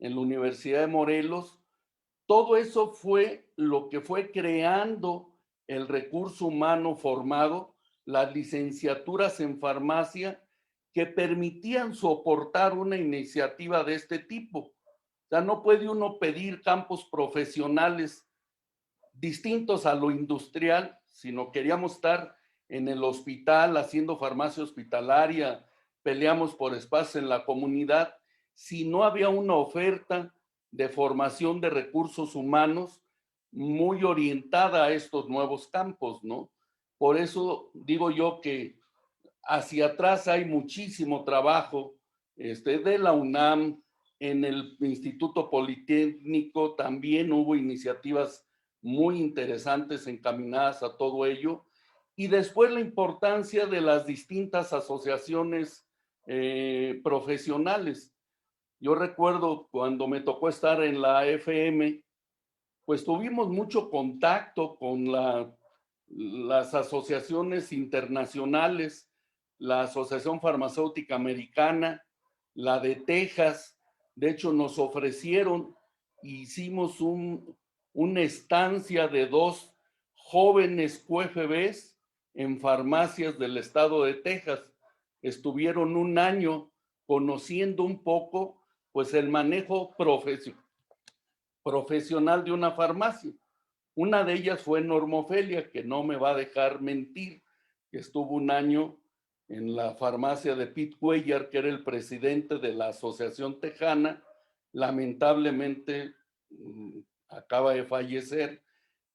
en la Universidad de Morelos, todo eso fue lo que fue creando el recurso humano formado, las licenciaturas en farmacia que permitían soportar una iniciativa de este tipo. O sea, no puede uno pedir campos profesionales distintos a lo industrial, sino queríamos estar en el hospital haciendo farmacia hospitalaria, peleamos por espacios en la comunidad. Si no había una oferta de formación de recursos humanos muy orientada a estos nuevos campos, ¿no? Por eso digo yo que hacia atrás hay muchísimo trabajo de la UNAM. En el Instituto Politécnico también hubo iniciativas muy interesantes encaminadas a todo ello. Y después la importancia de las distintas asociaciones profesionales. Yo recuerdo cuando me tocó estar en la FM, pues tuvimos mucho contacto con las asociaciones internacionales, la Asociación Farmacéutica Americana, la de Texas. De hecho, nos ofrecieron, hicimos una estancia de 2 jóvenes QFBs en farmacias del estado de Texas. Estuvieron un año conociendo un poco pues el manejo profesional de una farmacia. Una de ellas fue Norma Ofelia, que no me va a dejar mentir, que estuvo un año en la farmacia de Pete Cuellar, que era el presidente de la Asociación Tejana. Lamentablemente acaba de fallecer,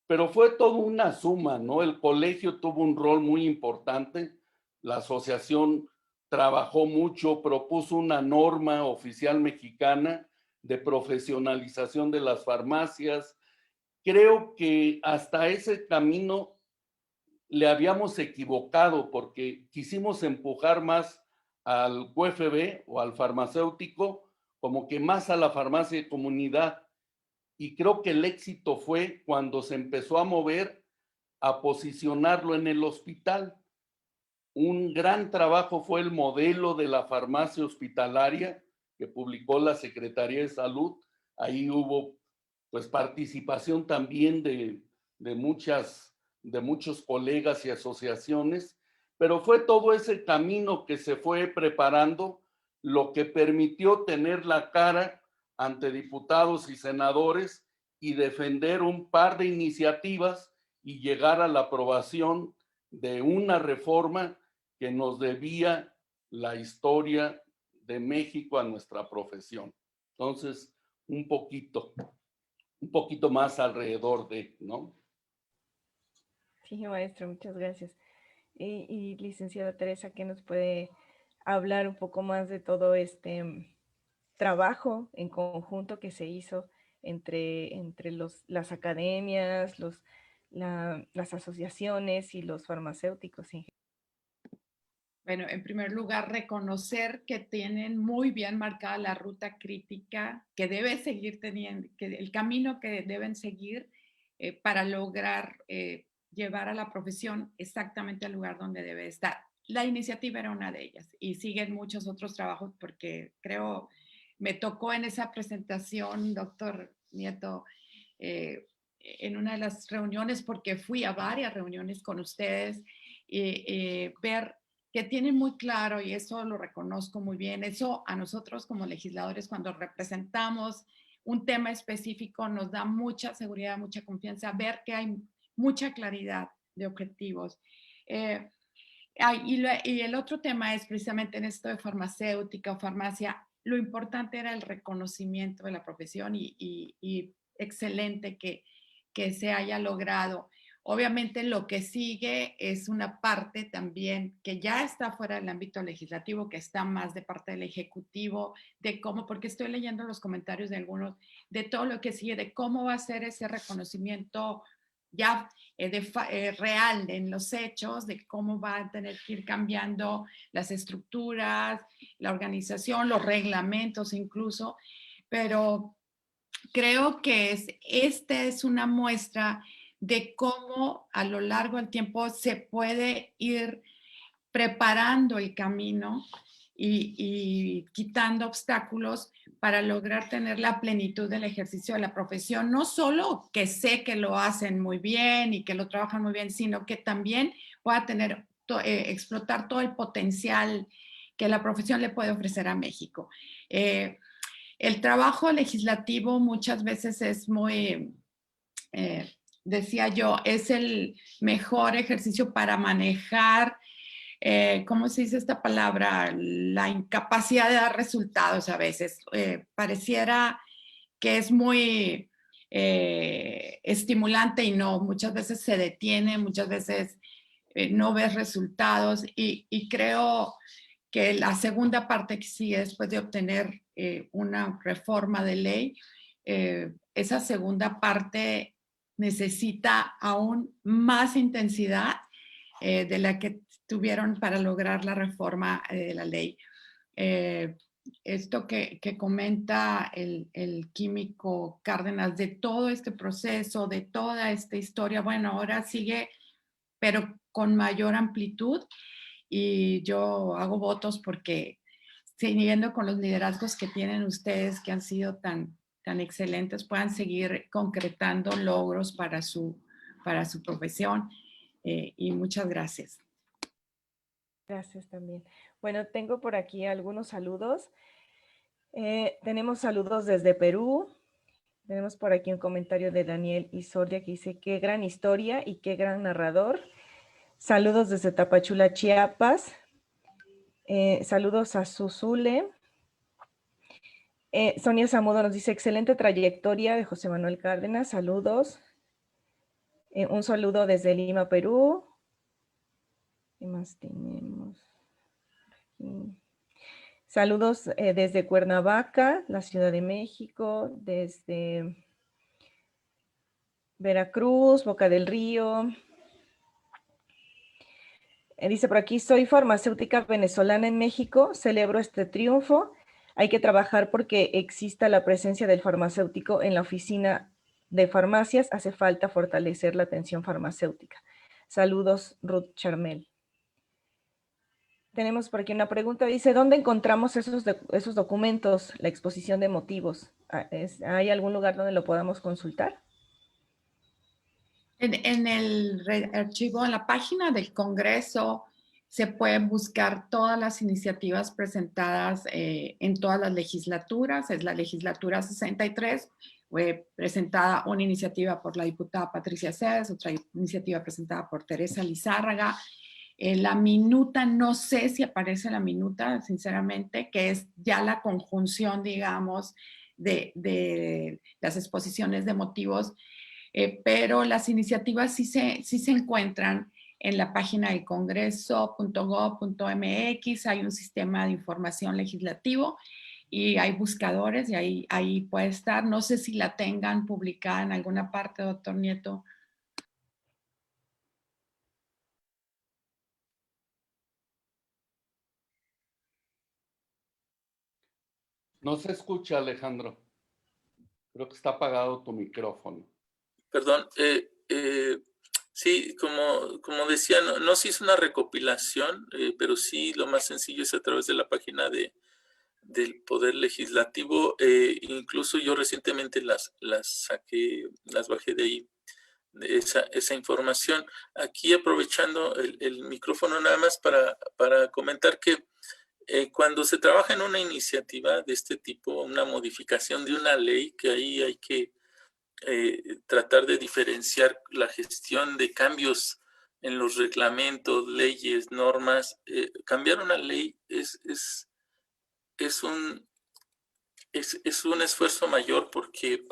pero fue toda una suma, ¿no? El colegio tuvo un rol muy importante, la asociación trabajó mucho, propuso una norma oficial mexicana de profesionalización de las farmacias. Creo que hasta ese camino le habíamos equivocado porque quisimos empujar más al UFB o al farmacéutico, como que más a la farmacia de comunidad. Y creo que el éxito fue cuando se empezó a mover a posicionarlo en el hospital. Un gran trabajo fue el modelo de la farmacia hospitalaria que publicó la Secretaría de Salud. Ahí hubo pues participación también de muchos colegas y asociaciones, pero fue todo ese camino que se fue preparando lo que permitió tener la cara ante diputados y senadores y defender un par de iniciativas y llegar a la aprobación de una reforma que nos debía la historia de México a nuestra profesión. Entonces, un poquito más alrededor de, ¿no? Sí, maestro, muchas gracias. Y licenciada Teresa, ¿qué nos puede hablar un poco más de todo este trabajo en conjunto que se hizo entre las academias, las asociaciones y los farmacéuticos? Bueno, en primer lugar, reconocer que tienen muy bien marcada la ruta crítica que debe seguir teniendo, que el camino que deben seguir para lograr llevar a la profesión exactamente al lugar donde debe estar. La iniciativa era una de ellas y siguen muchos otros trabajos porque creo, me tocó en esa presentación, doctor Nieto, en una de las reuniones, porque fui a varias reuniones con ustedes, ver que tienen muy claro, y eso lo reconozco muy bien, eso a nosotros como legisladores cuando representamos un tema específico nos da mucha seguridad, mucha confianza, ver que hay mucha claridad de objetivos. Y el otro tema es precisamente en esto de farmacéutica o farmacia, lo importante era el reconocimiento de la profesión y excelente que se haya logrado. Obviamente lo que sigue es una parte también que ya está fuera del ámbito legislativo, que está más de parte del Ejecutivo, de cómo, porque estoy leyendo los comentarios de algunos, de todo lo que sigue, de cómo va a ser ese reconocimiento ya real en los hechos, de cómo va a tener que ir cambiando las estructuras, la organización, los reglamentos incluso, pero creo que esta es una muestra de cómo a lo largo del tiempo se puede ir preparando el camino y quitando obstáculos para lograr tener la plenitud del ejercicio de la profesión. No solo que sé que lo hacen muy bien y que lo trabajan muy bien, sino que también pueda tener, explotar todo el potencial que la profesión le puede ofrecer a México. El trabajo legislativo muchas veces es muy, decía yo, es el mejor ejercicio para manejar, ¿cómo se dice esta palabra? La incapacidad de dar resultados a veces. Pareciera que es muy estimulante y no, muchas veces se detiene, muchas veces no ves resultados y creo que la segunda parte que sigue después de obtener una reforma de ley, esa segunda parte necesita aún más intensidad de la que tuvieron para lograr la reforma de la ley. Esto que comenta el químico Cárdenas de todo este proceso, de toda esta historia, bueno, ahora sigue, pero con mayor amplitud y yo hago votos porque siguiendo con los liderazgos que tienen ustedes, que han sido tan excelentes, puedan seguir concretando logros para su profesión. Y muchas gracias. Gracias también. Bueno, tengo por aquí algunos saludos. Tenemos saludos desde Perú. Tenemos por aquí un comentario de Daniel Isordia que dice, qué gran historia y qué gran narrador. Saludos desde Tapachula, Chiapas. Saludos a Zuzule. Sonia Zamudo nos dice, excelente trayectoria de José Manuel Cárdenas. Saludos. Un saludo desde Lima, Perú. ¿Qué más tenemos? Saludos desde Cuernavaca, la Ciudad de México, desde Veracruz, Boca del Río. Dice por aquí, soy farmacéutica venezolana en México, celebro este triunfo. Hay que trabajar porque exista la presencia del farmacéutico en la oficina de farmacias. Hace falta fortalecer la atención farmacéutica. Saludos, Ruth Charmel. Tenemos por aquí una pregunta, dice, ¿dónde encontramos esos documentos, la exposición de motivos? ¿Hay algún lugar donde lo podamos consultar? En el archivo, en la página del Congreso, se pueden buscar todas las iniciativas presentadas en todas las legislaturas. Es la legislatura 63, fue presentada una iniciativa por la diputada Patricia Cés, otra iniciativa presentada por Teresa Lizárraga. La minuta, no sé si aparece la minuta, sinceramente, que es ya la conjunción, digamos, de las exposiciones de motivos, pero las iniciativas sí se encuentran en la página del congreso.gov.mx, hay un sistema de información legislativo y hay buscadores y ahí puede estar. No sé si la tengan publicada en alguna parte, doctor Nieto. No se escucha, Alejandro. Creo que está apagado tu micrófono. Perdón, sí, como decía, no se hizo una recopilación, pero sí lo más sencillo es a través de la página del Poder Legislativo. Incluso yo recientemente las saqué, las bajé de ahí, de esa información. Aquí aprovechando el micrófono nada más para comentar que cuando se trabaja en una iniciativa de este tipo, una modificación de una ley, que ahí hay que tratar de diferenciar la gestión de cambios en los reglamentos, leyes, normas. Cambiar una ley es un esfuerzo mayor porque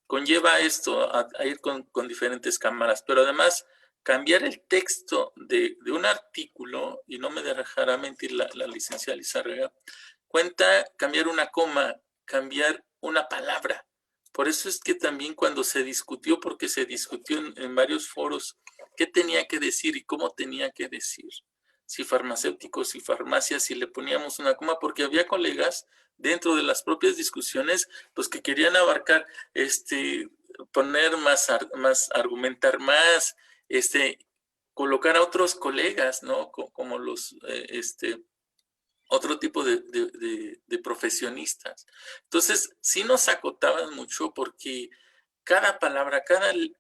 conlleva esto a ir con diferentes cámaras, pero además cambiar el texto de un artículo, y no me dejará mentir la licenciada Lizárraga, cuenta cambiar una coma, cambiar una palabra. Por eso es que también cuando se discutió, porque se discutió en varios foros, qué tenía que decir y cómo tenía que decir, si farmacéuticos, si farmacias, si le poníamos una coma, porque había colegas dentro de las propias discusiones, pues que querían abarcar, poner más, argumentar más, colocar a otros colegas, ¿no? Como los, otro tipo de profesionistas. Entonces, sí nos acotaban mucho porque cada palabra,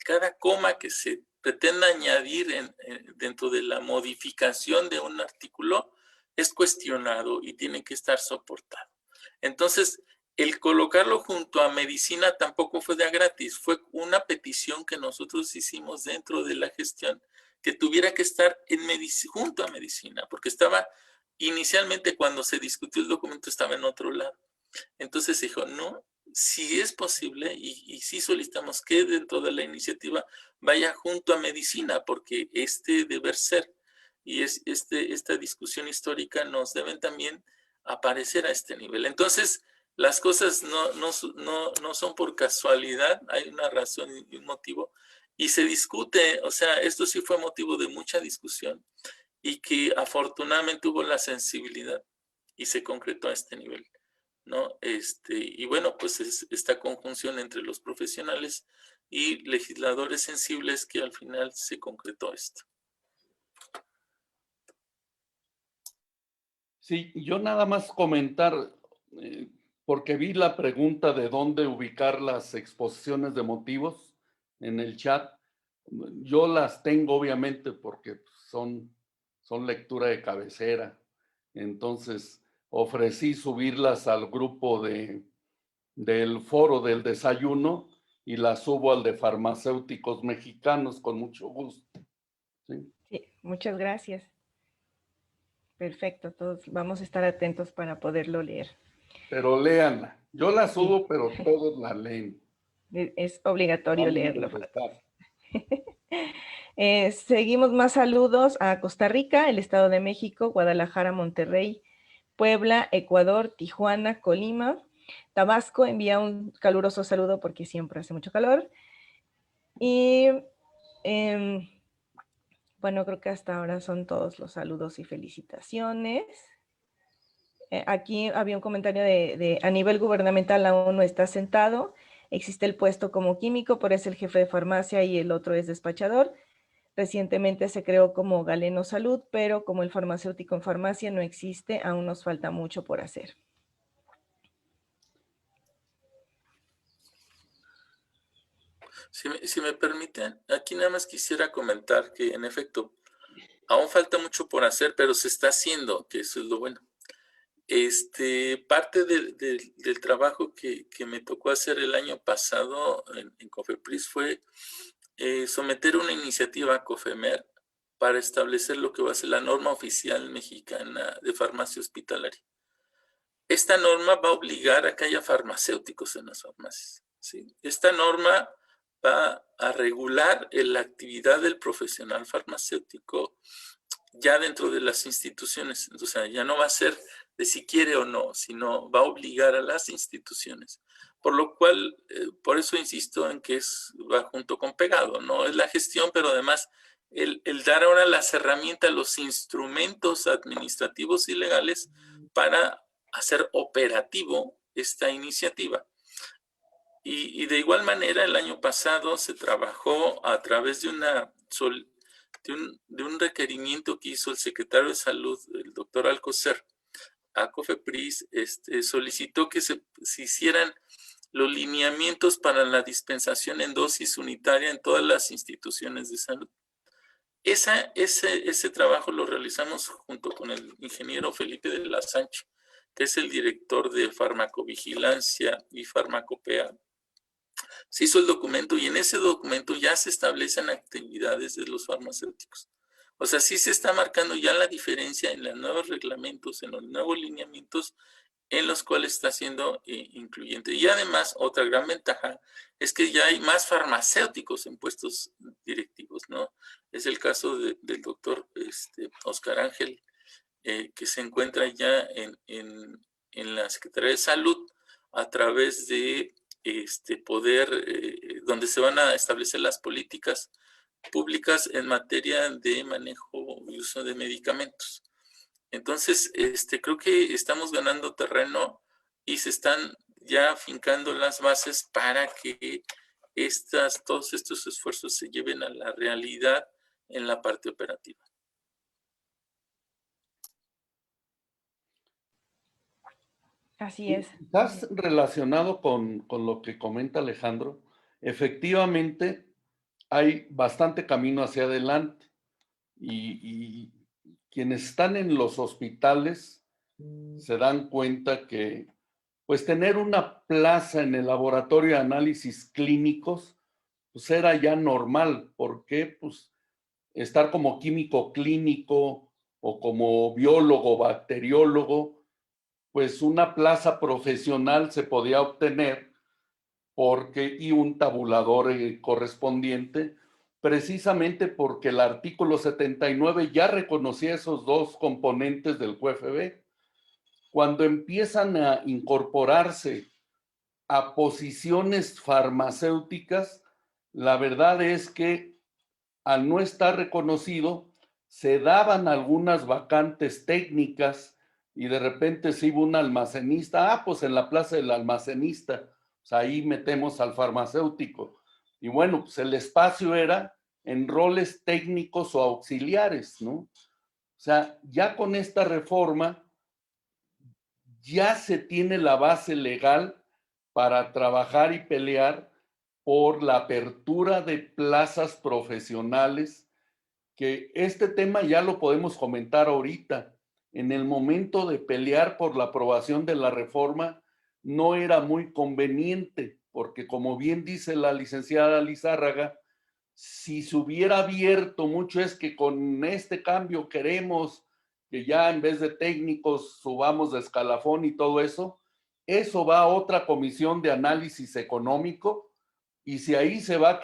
cada coma que se pretenda añadir dentro de la modificación de un artículo es cuestionado y tiene que estar soportado. Entonces, el colocarlo junto a medicina tampoco fue de gratis, fue una petición que nosotros hicimos dentro de la gestión, que tuviera que estar junto a medicina, porque estaba inicialmente cuando se discutió el documento estaba en otro lado. Entonces dijo, no, si es posible y sí solicitamos que dentro de la iniciativa vaya junto a medicina, porque deber ser y esta discusión histórica nos deben también aparecer a este nivel. Entonces, las cosas no son por casualidad, hay una razón y un motivo, y se discute, o sea, esto sí fue motivo de mucha discusión y que afortunadamente hubo la sensibilidad y se concretó a este nivel, ¿no? Y bueno, pues es esta conjunción entre los profesionales y legisladores sensibles que al final se concretó esto. Sí, yo nada más comentar, porque vi la pregunta de dónde ubicar las exposiciones de motivos en el chat. Yo las tengo obviamente porque son lectura de cabecera. Entonces, ofrecí subirlas al grupo del foro del desayuno y las subo al de farmacéuticos mexicanos con mucho gusto. ¿Sí? Sí, muchas gracias. Perfecto, todos vamos a estar atentos para poderlo leer. Pero léanla. Yo la subo, Sí. pero todos la leen. Es obligatorio Van a leerlo. regresar. Seguimos más saludos a Costa Rica, el Estado de México, Guadalajara, Monterrey, Puebla, Ecuador, Tijuana, Colima. Tabasco envía un caluroso saludo porque siempre hace mucho calor. Y bueno, creo que hasta ahora son todos los saludos y felicitaciones. Aquí había un comentario de a nivel gubernamental aún no está sentado. Existe el puesto como químico, pero es el jefe de farmacia y el otro es despachador. Recientemente se creó como Galeno Salud, pero como el farmacéutico en farmacia no existe, aún nos falta mucho por hacer. Si me permiten, aquí nada más quisiera comentar que en efecto, aún falta mucho por hacer, pero se está haciendo, que eso es lo bueno. Parte del trabajo que me tocó hacer el año pasado en COFEPRIS fue someter una iniciativa a COFEMER para establecer lo que va a ser la norma oficial mexicana de farmacia hospitalaria. Esta norma va a obligar a que haya farmacéuticos en las farmacias, ¿sí? Esta norma va a regular la actividad del profesional farmacéutico ya dentro de las instituciones. O sea, ya no va a ser de si quiere o no, sino va a obligar a las instituciones. Por lo cual, por eso insisto en que va junto con pegado, ¿no? Es la gestión, pero además el dar ahora las herramientas, los instrumentos administrativos y legales para hacer operativo esta iniciativa. Y de igual manera, el año pasado se trabajó a través de un requerimiento que hizo el secretario de Salud, el doctor Alcocer, a COFEPRIS, solicitó que se hicieran los lineamientos para la dispensación en dosis unitaria en todas las instituciones de salud. Ese trabajo lo realizamos junto con el ingeniero Felipe de la Sánchez, que es el director de farmacovigilancia y farmacopea. Se hizo el documento y en ese documento ya se establecen actividades de los farmacéuticos. O sea, sí se está marcando ya la diferencia en los nuevos reglamentos, en los nuevos lineamientos en los cuales está siendo incluyente. Y además, otra gran ventaja es que ya hay más farmacéuticos en puestos directivos, ¿no? Es el caso del doctor Oscar Ángel, que se encuentra ya en la Secretaría de Salud a través de donde se van a establecer las políticas públicas en materia de manejo y uso de medicamentos. Entonces, creo que estamos ganando terreno y se están ya afincando las bases para que todos estos esfuerzos se lleven a la realidad en la parte operativa. Así es. ¿Estás relacionado con lo que comenta Alejandro? Efectivamente, hay bastante camino hacia adelante y quienes están en los hospitales se dan cuenta que pues tener una plaza en el laboratorio de análisis clínicos pues era ya normal. ¿Por qué? Pues estar como químico clínico o como biólogo, bacteriólogo, pues una plaza profesional se podía obtener y un tabulador correspondiente, precisamente porque el artículo 79 ya reconocía esos dos componentes del QFB. Cuando empiezan a incorporarse a posiciones farmacéuticas, la verdad es que al no estar reconocido, se daban algunas vacantes técnicas y de repente se iba un almacenista, pues en la plaza del almacenista, pues ahí metemos al farmacéutico. Y bueno, pues el espacio era en roles técnicos o auxiliares, ¿no? O sea, ya con esta reforma ya se tiene la base legal para trabajar y pelear por la apertura de plazas profesionales, que este tema ya lo podemos comentar ahorita. en el momento de pelear por la aprobación de la reforma no era muy conveniente, porque como bien dice la licenciada Lizárraga, si se hubiera abierto mucho es que con este cambio queremos que ya en vez de técnicos subamos de escalafón y todo eso, eso va a otra comisión de análisis económico y si ahí se ve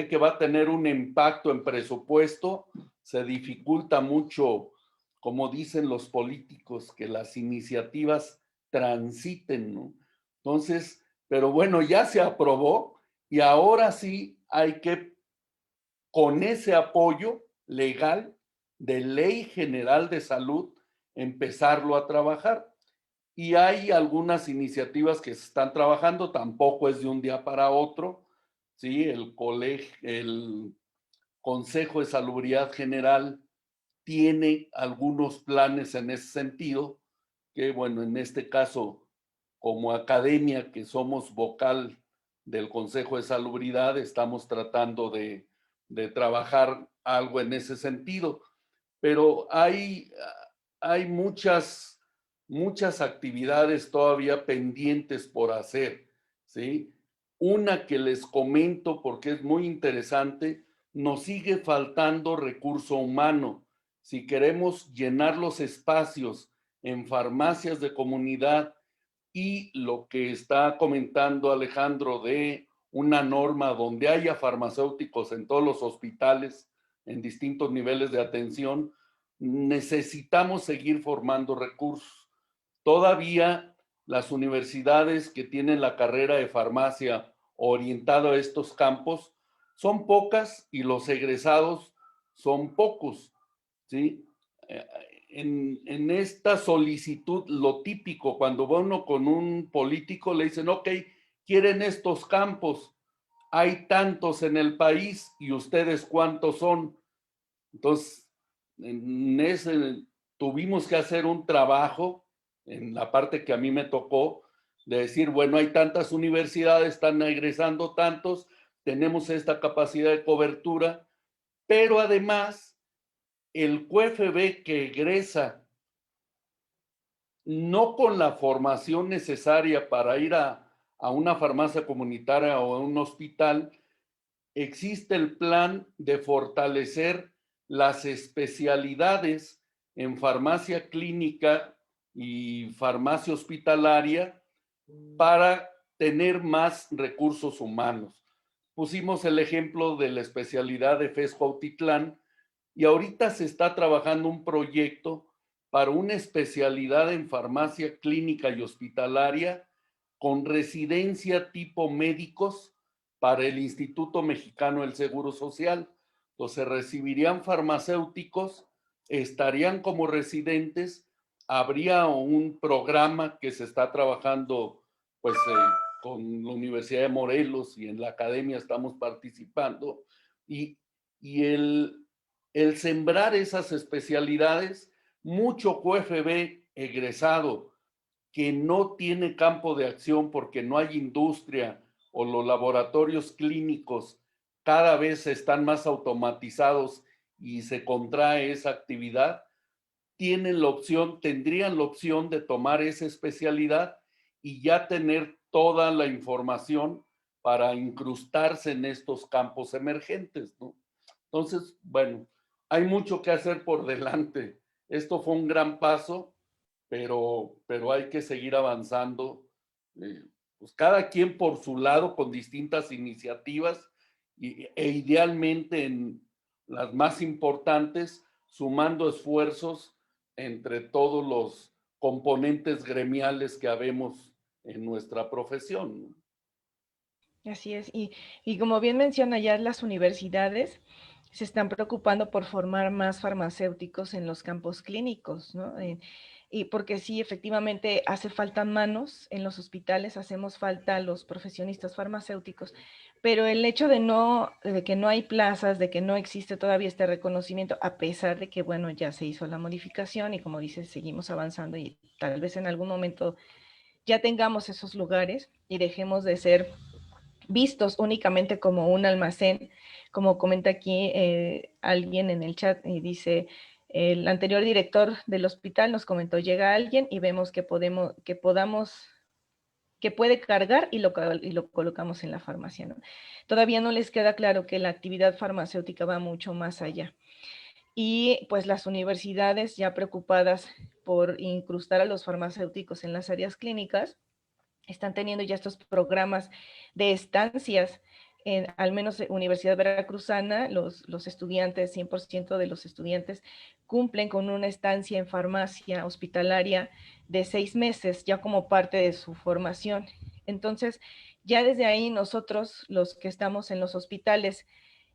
que va a tener un impacto en presupuesto, se dificulta mucho, como dicen los políticos, que las iniciativas transiten, ¿no? Entonces, pero bueno, ya se aprobó y ahora sí hay que, con ese apoyo legal de Ley General de Salud, empezarlo a trabajar. Y hay algunas iniciativas que se están trabajando, tampoco es de un día para otro, ¿sí? El Consejo de Salubridad General tiene algunos planes en ese sentido, que bueno, en este caso, como academia que somos vocal del Consejo de Salubridad, estamos tratando de trabajar algo en ese sentido, pero hay muchas actividades todavía pendientes por hacer, ¿sí? Una que les comento porque es muy interesante, nos sigue faltando recurso humano. Si queremos llenar los espacios en farmacias de comunidad y lo que está comentando Alejandro de una norma donde haya farmacéuticos en todos los hospitales, en distintos niveles de atención, necesitamos seguir formando recursos. Todavía las universidades que tienen la carrera de farmacia orientada a estos campos son pocas y los egresados son pocos, ¿sí? En esta solicitud, lo típico, cuando va uno con un político, le dicen, ok, quieren estos campos, hay tantos en el país y ustedes cuántos son. Entonces, en ese tuvimos que hacer un trabajo, en la parte que a mí me tocó, de decir, bueno, hay tantas universidades, están egresando tantos, tenemos esta capacidad de cobertura, pero además el QFB que egresa no con la formación necesaria para ir a una farmacia comunitaria o a un hospital, existe el plan de fortalecer las especialidades en farmacia clínica y farmacia hospitalaria para tener más recursos humanos. Pusimos el ejemplo de la especialidad de FES Cuautitlán y ahorita se está trabajando un proyecto para una especialidad en farmacia clínica y hospitalaria con residencia tipo médicos para el Instituto Mexicano del Seguro Social. Entonces recibirían farmacéuticos, estarían como residentes, habría un programa que se está trabajando pues con la Universidad de Morelos y en la academia estamos participando y el sembrar esas especialidades, mucho QFB egresado que no tiene campo de acción porque no hay industria o los laboratorios clínicos cada vez están más automatizados y se contrae esa actividad, tendrían la opción de tomar esa especialidad y ya tener toda la información para incrustarse en estos campos emergentes, ¿no? Entonces, bueno, hay mucho que hacer por delante. Esto fue un gran paso, pero hay que seguir avanzando, pues cada quien por su lado con distintas iniciativas e idealmente en las más importantes, sumando esfuerzos entre todos los componentes gremiales que habemos en nuestra profesión, ¿no? Así es, y como bien menciona, ya las universidades se están preocupando por formar más farmacéuticos en los campos clínicos, ¿no? Y porque sí, efectivamente, hace falta manos en los hospitales, hacemos falta los profesionistas farmacéuticos, pero el hecho de que no hay plazas, de que no existe todavía este reconocimiento, a pesar de que, bueno, ya se hizo la modificación y como dices, seguimos avanzando y tal vez en algún momento ya tengamos esos lugares y dejemos de ser vistos únicamente como un almacén, como comenta aquí alguien en el chat y dice, El anterior director del hospital nos comentó, llega alguien y vemos que puede cargar y lo colocamos en la farmacia, ¿no? Todavía no les queda claro que la actividad farmacéutica va mucho más allá. Y pues las universidades, ya preocupadas por incrustar a los farmacéuticos en las áreas clínicas, están teniendo ya estos programas de estancias. Al menos Universidad Veracruzana, los estudiantes, 100% de los estudiantes cumplen con una estancia en farmacia hospitalaria de 6 meses, ya como parte de su formación. Entonces, ya desde ahí nosotros, los que estamos en los hospitales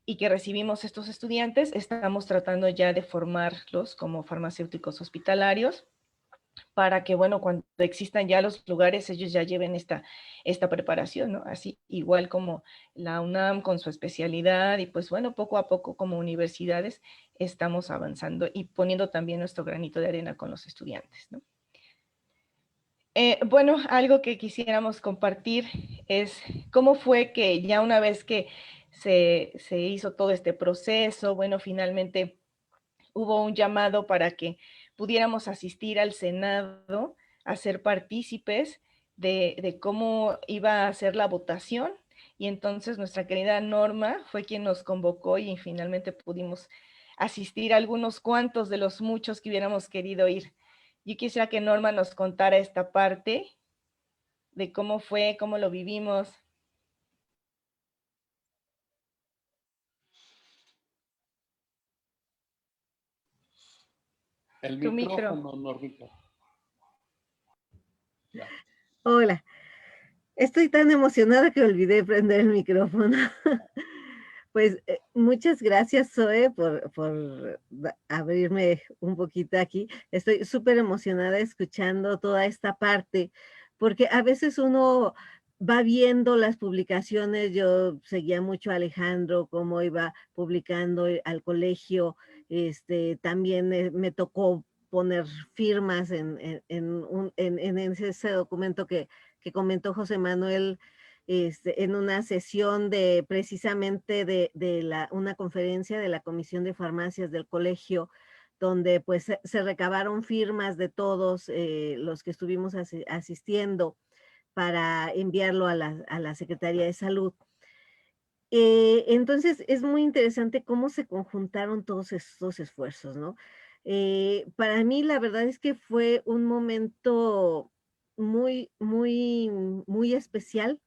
y que recibimos estos estudiantes, estamos tratando ya de formarlos como farmacéuticos hospitalarios, para que, bueno, cuando existan ya los lugares, ellos ya lleven esta preparación, ¿no? Así, igual como la UNAM con su especialidad, y pues bueno, poco a poco como universidades estamos avanzando y poniendo también nuestro granito de arena con los estudiantes, ¿no? Bueno, algo que quisiéramos compartir es cómo fue que ya una vez que se hizo todo este proceso, bueno, finalmente hubo un llamado para que pudiéramos asistir al Senado a ser partícipes de cómo iba a ser la votación. Y entonces nuestra querida Norma fue quien nos convocó y finalmente pudimos asistir a algunos cuantos de los muchos que hubiéramos querido ir. Yo quisiera que Norma nos contara esta parte de cómo fue, cómo lo vivimos. El Tu micro. micrófono, Normita. Ya. Hola, estoy tan emocionada que olvidé prender el micrófono. Pues muchas gracias, Zoe, por abrirme un poquito aquí. Estoy súper emocionada escuchando toda esta parte, porque a veces uno va viendo las publicaciones. Yo seguía mucho a Alejandro, cómo iba publicando al colegio. También me tocó poner firmas en ese documento que comentó José Manuel, en una sesión de precisamente una conferencia de la Comisión de Farmacias del colegio, donde pues se recabaron firmas de todos los que estuvimos asistiendo para enviarlo a la Secretaría de Salud. Entonces es muy interesante cómo se conjuntaron todos estos esfuerzos, ¿no? Para mí la verdad es que fue un momento muy, muy, muy especial.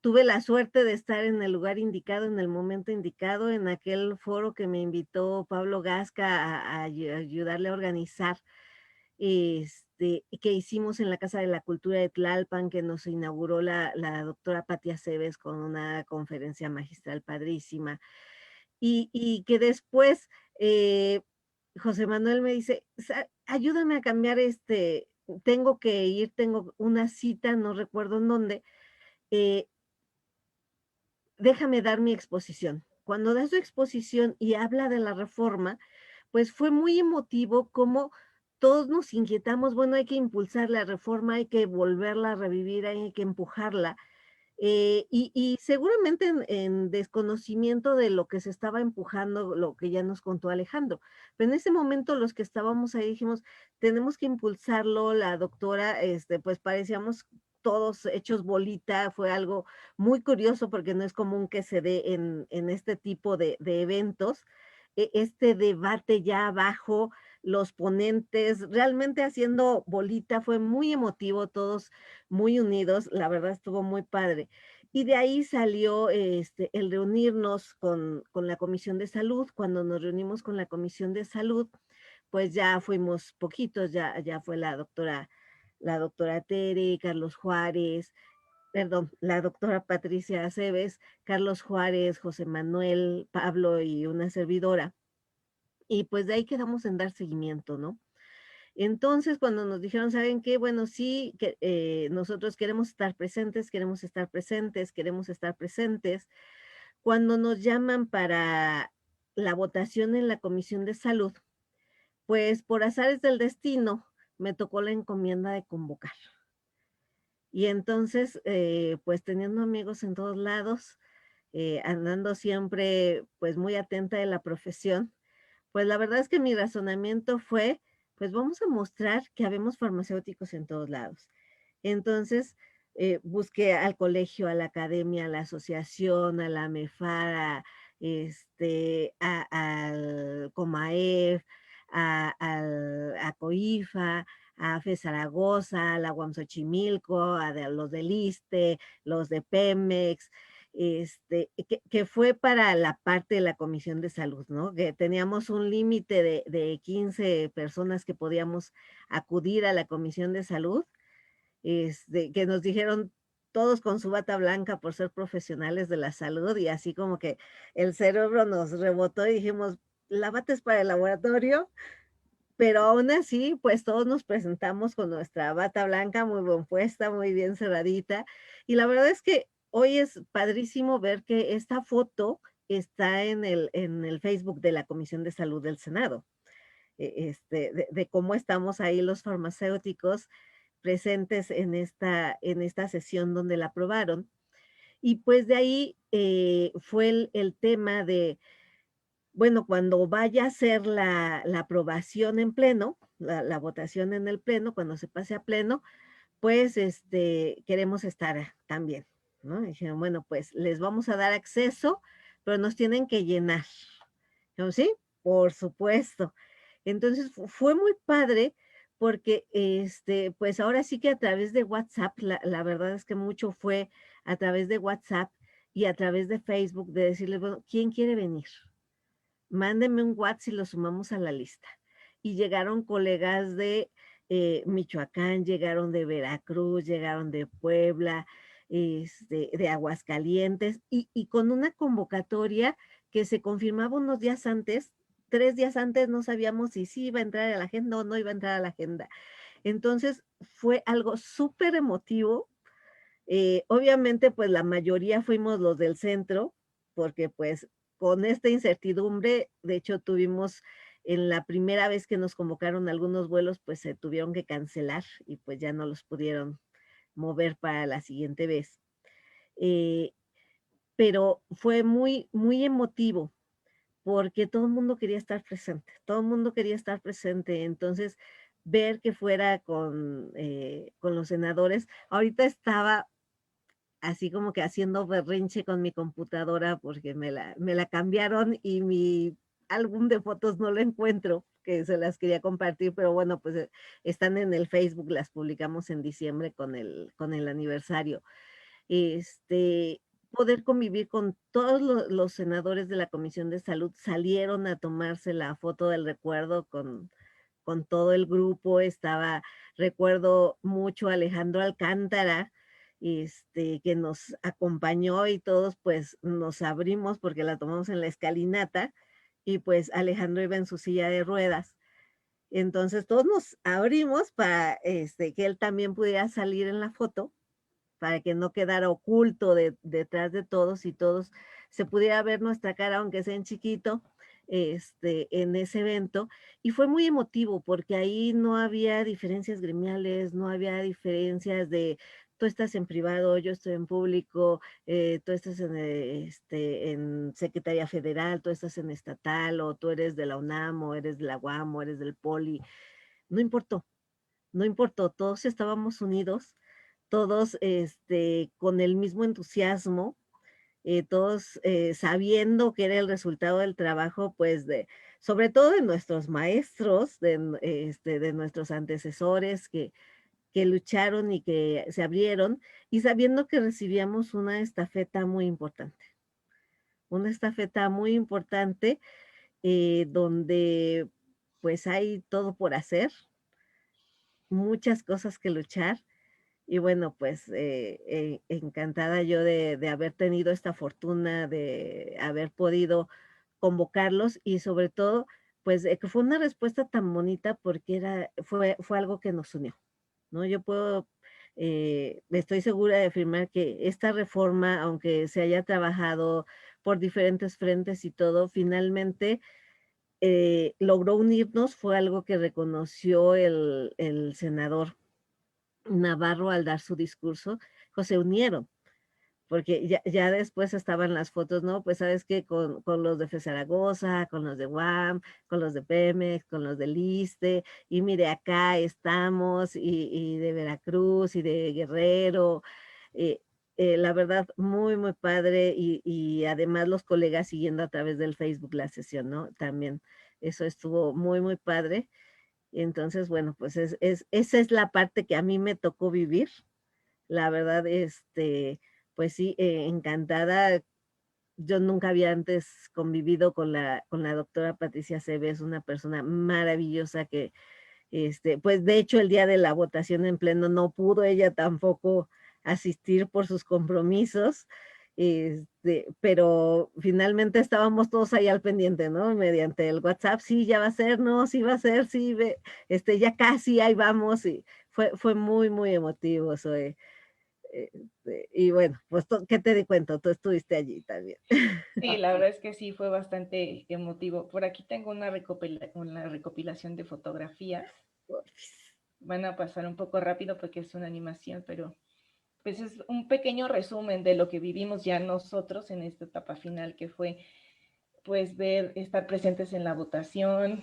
Tuve la suerte de estar en el lugar indicado, en el momento indicado, en aquel foro que me invitó Pablo Gasca a ayudarle a organizar, que hicimos en la Casa de la Cultura de Tlalpan, que nos inauguró la doctora Patia Cebes con una conferencia magistral padrísima. Y que después José Manuel me dice, ayúdame a cambiar tengo que ir, tengo una cita, no recuerdo en dónde, eh, déjame dar mi exposición. Cuando da su exposición y habla de la reforma, pues fue muy emotivo como todos nos inquietamos, bueno, hay que impulsar la reforma, hay que volverla a revivir, hay que empujarla. Y seguramente en desconocimiento de lo que se estaba empujando, lo que ya nos contó Alejandro. Pero en ese momento los que estábamos ahí dijimos, tenemos que impulsarlo. La doctora, pues parecíamos todos hechos bolita. Fue algo muy curioso porque no es común que se dé en este tipo de eventos. Este debate ya abajo, los ponentes realmente haciendo bolita, fue muy emotivo, todos muy unidos, la verdad estuvo muy padre. Y de ahí salió el reunirnos con la Comisión de Salud. Cuando nos reunimos con la Comisión de Salud, pues ya fuimos poquitos, ya fue la doctora Tere, Carlos Juárez, perdón, la doctora Patricia Aceves, Carlos Juárez, José Manuel, Pablo y una servidora. Y pues de ahí quedamos en dar seguimiento, ¿no? Entonces, cuando nos dijeron, ¿saben qué? Bueno, sí, que nosotros queremos estar presentes, queremos estar presentes, queremos estar presentes. Cuando nos llaman para la votación en la Comisión de Salud, pues por azares del destino, me tocó la encomienda de convocar. Y entonces, pues teniendo amigos en todos lados, andando siempre pues muy atenta de la profesión, Pues la verdad es que mi razonamiento fue, pues vamos a mostrar que habemos farmacéuticos en todos lados. Entonces, busqué al colegio, a la academia, a la asociación, a la MEFAR, al COMAEF, a COIFA, a FE Zaragoza, a la UAM Xochimilco, los del ISSSTE, los de Pemex, que fue para la parte de la Comisión de Salud, ¿no? Que teníamos un límite de 15 personas que podíamos acudir a la Comisión de Salud, que nos dijeron todos con su bata blanca por ser profesionales de la salud, y así como que el cerebro nos rebotó y dijimos, la bata es para el laboratorio, pero aún así, pues todos nos presentamos con nuestra bata blanca muy bien puesta, muy bien cerradita. Y la verdad es que hoy es padrísimo ver que esta foto está en el Facebook de la Comisión de Salud del Senado, de cómo estamos ahí los farmacéuticos presentes en esta sesión donde la aprobaron. Y pues de ahí fue el tema de, bueno, cuando vaya a ser la aprobación en pleno, la votación en el pleno, cuando se pase a pleno, pues queremos estar también, ¿no? Dijeron, bueno, pues les vamos a dar acceso, pero nos tienen que llenar. Dijeron, sí, por supuesto. Entonces fue muy padre porque pues ahora sí que a través de WhatsApp, la verdad es que mucho fue a través de WhatsApp y a través de Facebook de decirles, bueno, ¿quién quiere venir? Mándenme un WhatsApp y lo sumamos a la lista. Y llegaron colegas de Michoacán, llegaron de Veracruz, llegaron de Puebla, de Aguascalientes, y con una convocatoria que se confirmaba unos días antes, 3 días antes no sabíamos si sí iba a entrar a la agenda o no iba a entrar a la agenda. Entonces fue algo súper emotivo. Obviamente, pues la mayoría fuimos los del centro, porque pues con esta incertidumbre, de hecho tuvimos en la primera vez que nos convocaron algunos vuelos, pues se tuvieron que cancelar y pues ya no los pudieron mover para la siguiente vez. Eh, pero fue muy, muy emotivo porque todo el mundo quería estar presente, todo el mundo quería estar presente. Entonces, ver que fuera con los senadores, ahorita estaba así como que haciendo berrinche con mi computadora porque me la cambiaron y mi álbum de fotos no lo encuentro, que se las quería compartir, pero bueno, pues están en el Facebook, las publicamos en diciembre con el aniversario. Poder convivir con todos los senadores de la Comisión de Salud, salieron a tomarse la foto del recuerdo con todo el grupo. Recuerdo mucho a Alejandro Alcántara, que nos acompañó y todos pues nos abrimos porque la tomamos en la escalinata y pues Alejandro iba en su silla de ruedas. Entonces todos nos abrimos para que él también pudiera salir en la foto, para que no quedara oculto detrás de todos y todos se pudiera ver nuestra cara, aunque sea en chiquito, en ese evento. Y fue muy emotivo porque ahí no había diferencias gremiales, no había diferencias de tú estás en privado, yo estoy en público, tú estás en Secretaría Federal, tú estás en estatal, o tú eres de la UNAM, o eres de la UAM, o eres del POLI. No importó, no importó, todos estábamos unidos, todos con el mismo entusiasmo, todos sabiendo que era el resultado del trabajo, pues sobre todo de nuestros maestros, de nuestros antecesores que lucharon y que se abrieron, y sabiendo que recibíamos una estafeta muy importante, donde pues hay todo por hacer, muchas cosas que luchar. Y bueno, pues encantada yo de haber tenido esta fortuna, de haber podido convocarlos y sobre todo, pues que fue una respuesta tan bonita porque fue algo que nos unió, ¿no? Estoy segura de afirmar que esta reforma, aunque se haya trabajado por diferentes frentes y todo, finalmente logró unirnos. Fue algo que reconoció el senador Navarro al dar su discurso, pues se unieron, porque ya después estaban las fotos, ¿no? Pues sabes que con los de FE Zaragoza, con los de UAM, con los de Pemex, con los del ISSSTE, y mire, acá estamos, y de Veracruz, y de Guerrero, la verdad, muy, muy padre, y además los colegas siguiendo a través del Facebook la sesión, ¿no? También eso estuvo muy, muy padre. Entonces, bueno, pues esa es la parte que a mí me tocó vivir. La verdad, pues sí, encantada. Yo nunca había antes convivido con la doctora Patricia Cebes, una persona maravillosa que, pues de hecho el día de la votación en pleno no pudo ella tampoco asistir por sus compromisos, pero finalmente estábamos todos ahí al pendiente, ¿no? Mediante el WhatsApp, sí, ya va a ser, no, sí va a ser, sí, ya casi, ahí vamos, y fue muy, muy emotivo, Zoe. Y bueno, pues, ¿qué te di cuenta? Tú estuviste allí también. Sí, la verdad es que sí, fue bastante emotivo. Por aquí tengo una recopilación de fotografías. Van a pasar un poco rápido porque es una animación, pero pues es un pequeño resumen de lo que vivimos ya nosotros en esta etapa final, que fue pues estar presentes en la votación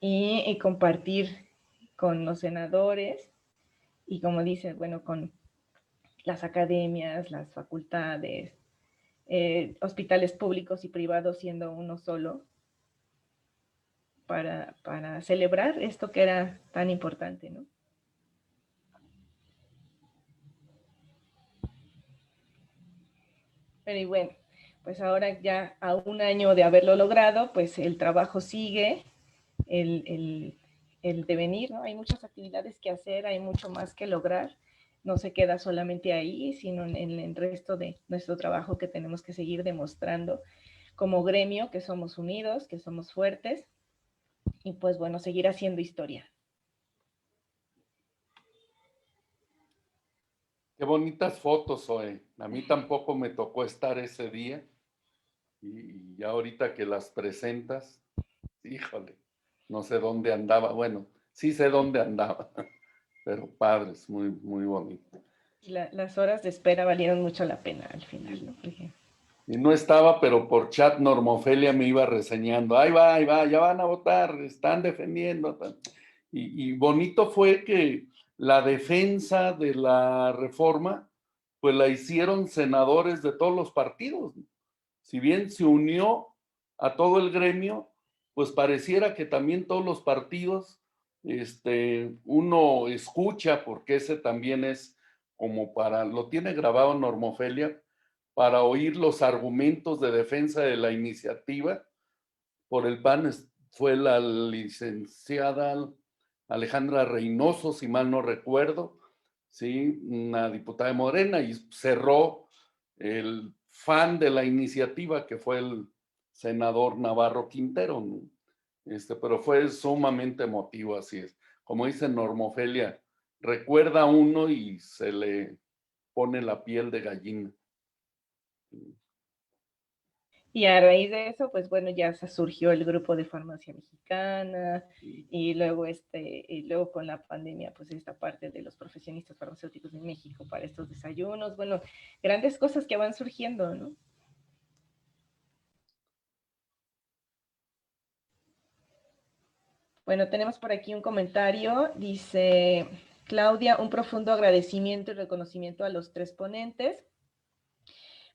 y compartir con los senadores y, como dices, bueno, con las academias, las facultades, hospitales públicos y privados siendo uno solo, para celebrar esto que era tan importante, ¿no? Pero y bueno, pues ahora ya a un año de haberlo logrado, pues el trabajo sigue, el devenir, ¿no? Hay muchas actividades que hacer, hay mucho más que lograr. No se queda solamente ahí, sino en el resto de nuestro trabajo que tenemos que seguir demostrando como gremio, que somos unidos, que somos fuertes, y pues bueno, seguir haciendo historia. Qué bonitas fotos, Zoe. A mí tampoco me tocó estar ese día. Y ya ahorita que las presentas, híjole, no sé dónde andaba. Bueno, sí sé dónde andaba, pero padres, muy, muy bonito. Las horas de espera valieron mucho la pena al final, ¿no? Porque... Y no estaba, pero por chat Normofelia me iba reseñando. Ahí va, ya van a votar, están defendiendo. Y bonito fue que la defensa de la reforma, pues la hicieron senadores de todos los partidos. Si bien se unió a todo el gremio, pues pareciera que también todos los partidos, uno escucha, porque ese también es como lo tiene grabado Normofelia, para oír los argumentos de defensa de la iniciativa. Por el PAN fue la licenciada Alejandra Reynoso, si mal no recuerdo, ¿sí? Una diputada de Morena, y cerró el fan de la iniciativa, que fue el senador Navarro Quintero, ¿no? Pero fue sumamente emotivo, así es. Como dice Normofelia, recuerda a uno y se le pone la piel de gallina. Y a raíz de eso, pues bueno, ya surgió el grupo de farmacia mexicana, y luego con la pandemia, pues esta parte de los profesionistas farmacéuticos de México para estos desayunos, bueno, grandes cosas que van surgiendo, ¿no? Bueno, tenemos por aquí un comentario, dice Claudia, un profundo agradecimiento y reconocimiento a los tres ponentes,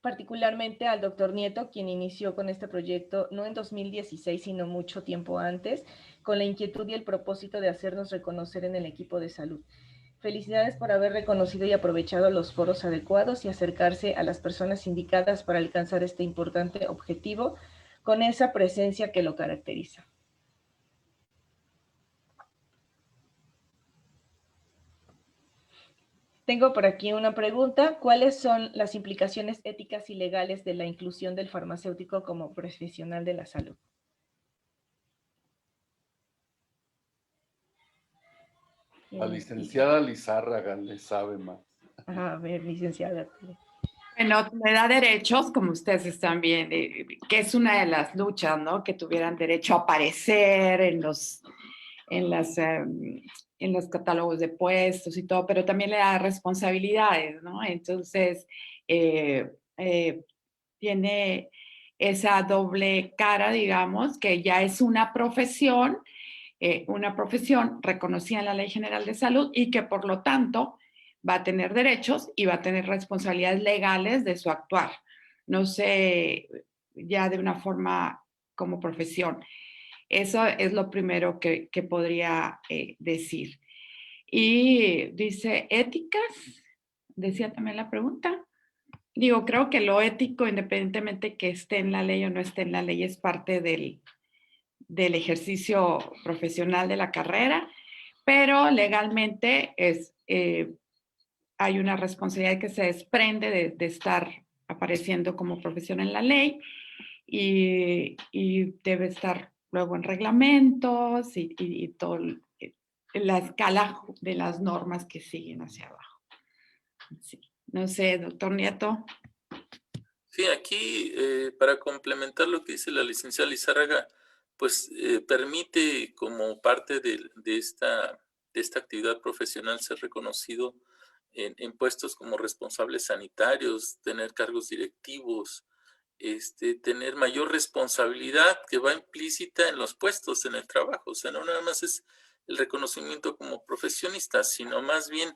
particularmente al doctor Nieto, quien inició con este proyecto no en 2016, sino mucho tiempo antes, con la inquietud y el propósito de hacernos reconocer en el equipo de salud. Felicidades por haber reconocido y aprovechado los foros adecuados y acercarse a las personas indicadas para alcanzar este importante objetivo con esa presencia que lo caracteriza. Tengo por aquí una pregunta. ¿Cuáles son las implicaciones éticas y legales de la inclusión del farmacéutico como profesional de la salud? La licenciada Lizárraga le sabe más. A ver, licenciada. Bueno, me da derechos, como ustedes están viendo, que es una de las luchas, ¿no? Que tuvieran derecho a aparecer en los catálogos de puestos y todo, pero también le da responsabilidades, ¿no? Entonces, tiene esa doble cara, digamos, que ya es una profesión reconocida en la Ley General de Salud y que por lo tanto va a tener derechos y va a tener responsabilidades legales de su actuar. No sé, ya de una forma como profesión. Eso es lo primero que podría decir. Y dice, éticas, decía también la pregunta. Digo, creo que lo ético, independientemente que esté en la ley o no esté en la ley, es parte del ejercicio profesional de la carrera, pero legalmente hay una responsabilidad que se desprende de estar apareciendo como profesión en la ley y debe estar luego en reglamentos y todo la escala de las normas que siguen hacia abajo. Sí. No sé, doctor Nieto. Sí, aquí para complementar lo que dice la licenciada Lizárraga, pues permite como parte de esta actividad profesional ser reconocido en puestos como responsables sanitarios, tener cargos directivos, tener mayor responsabilidad que va implícita en los puestos, en el trabajo. O sea, no nada más es el reconocimiento como profesionista, sino más bien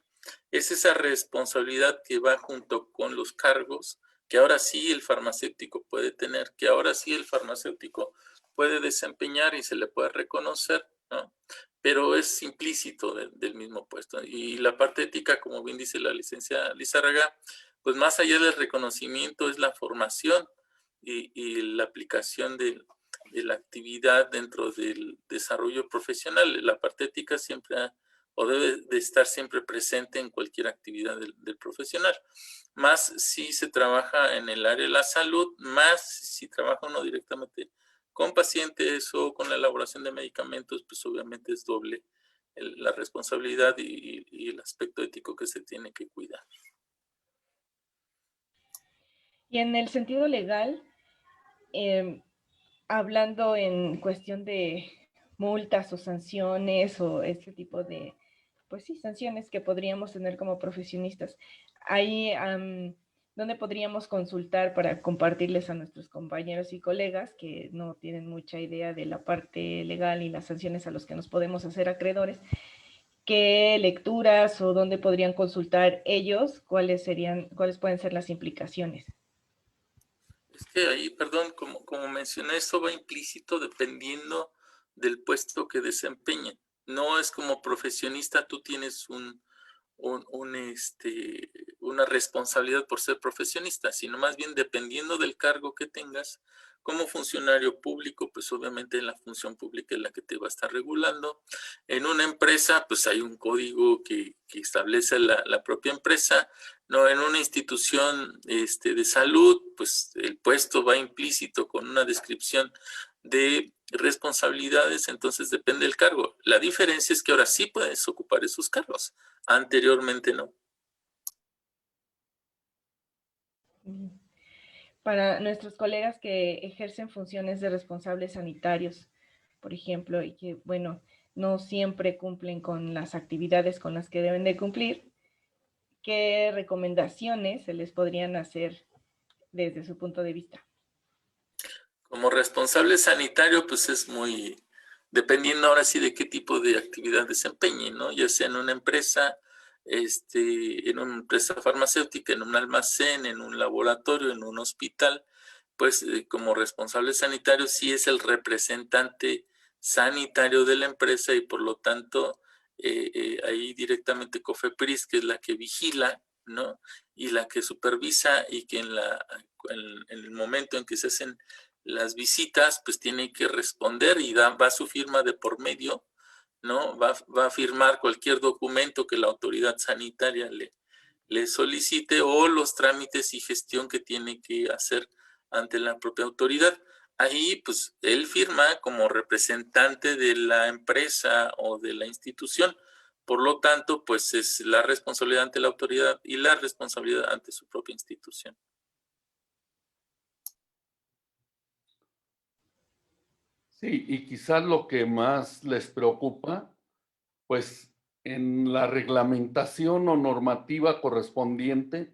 es esa responsabilidad que va junto con los cargos que ahora sí el farmacéutico puede tener, que ahora sí el farmacéutico puede desempeñar y se le puede reconocer, ¿no? Pero es implícito del mismo puesto. Y la parte ética, como bien dice la licenciada Lizárraga, pues más allá del reconocimiento es la formación y la aplicación de la actividad dentro del desarrollo profesional. La parte ética siempre o debe de estar siempre presente en cualquier actividad del profesional. Más si se trabaja en el área de la salud, más si trabaja uno directamente con pacientes o con la elaboración de medicamentos, pues obviamente es doble la responsabilidad y el aspecto ético que se tiene que cuidar. Y en el sentido legal, hablando en cuestión de multas o sanciones o este tipo de, pues sí, sanciones que podríamos tener como profesionistas, ahí donde podríamos consultar para compartirles a nuestros compañeros y colegas que no tienen mucha idea de la parte legal y las sanciones a los que nos podemos hacer acreedores, qué lecturas o dónde podrían consultar ellos, cuáles pueden ser las implicaciones. Es que ahí, perdón, como mencioné, eso va implícito dependiendo del puesto que desempeñen. No es como profesionista, tú tienes una responsabilidad por ser profesionista, sino más bien dependiendo del cargo que tengas. Como funcionario público, pues obviamente la función pública es la que te va a estar regulando. En una empresa, pues hay un código que establece la propia empresa. No, en una institución de salud, pues el puesto va implícito con una descripción de responsabilidades, entonces depende del cargo. La diferencia es que ahora sí puedes ocupar esos cargos, anteriormente no. Para nuestros colegas que ejercen funciones de responsables sanitarios, por ejemplo, y que, bueno, no siempre cumplen con las actividades con las que deben de cumplir, ¿qué recomendaciones se les podrían hacer desde su punto de vista? Como responsable sanitario, pues es muy, dependiendo ahora sí de qué tipo de actividad desempeñe, ¿no? Ya sea en una empresa, en una empresa farmacéutica, en un almacén, en un laboratorio, en un hospital, pues como responsable sanitario sí es el representante sanitario de la empresa y por lo tanto ahí directamente COFEPRIS, que es la que vigila, ¿no? Y la que supervisa y que en el momento en que se hacen las visitas, pues tiene que responder y va su firma de por medio, ¿no? Va a firmar cualquier documento que la autoridad sanitaria le solicite o los trámites y gestión que tiene que hacer ante la propia autoridad. Ahí, pues, él firma como representante de la empresa o de la institución. Por lo tanto, pues, es la responsabilidad ante la autoridad y la responsabilidad ante su propia institución. Sí, y quizás lo que más les preocupa, pues en la reglamentación o normativa correspondiente,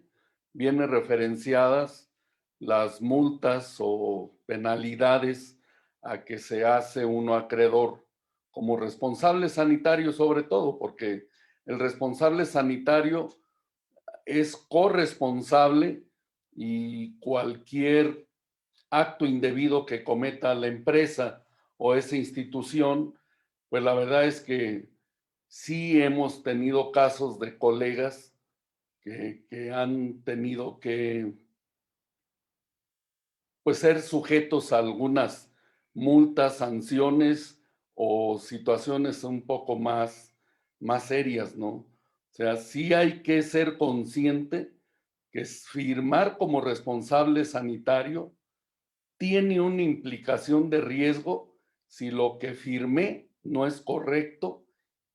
vienen referenciadas las multas o penalidades a que se hace uno acreedor como responsable sanitario, sobre todo, porque el responsable sanitario es corresponsable y cualquier acto indebido que cometa la empresa o esa institución, pues la verdad es que sí hemos tenido casos de colegas que han tenido que pues ser sujetos a algunas multas, sanciones o situaciones un poco más serias, ¿no? O sea, sí hay que ser consciente que firmar como responsable sanitario tiene una implicación de riesgo si lo que firmé no es correcto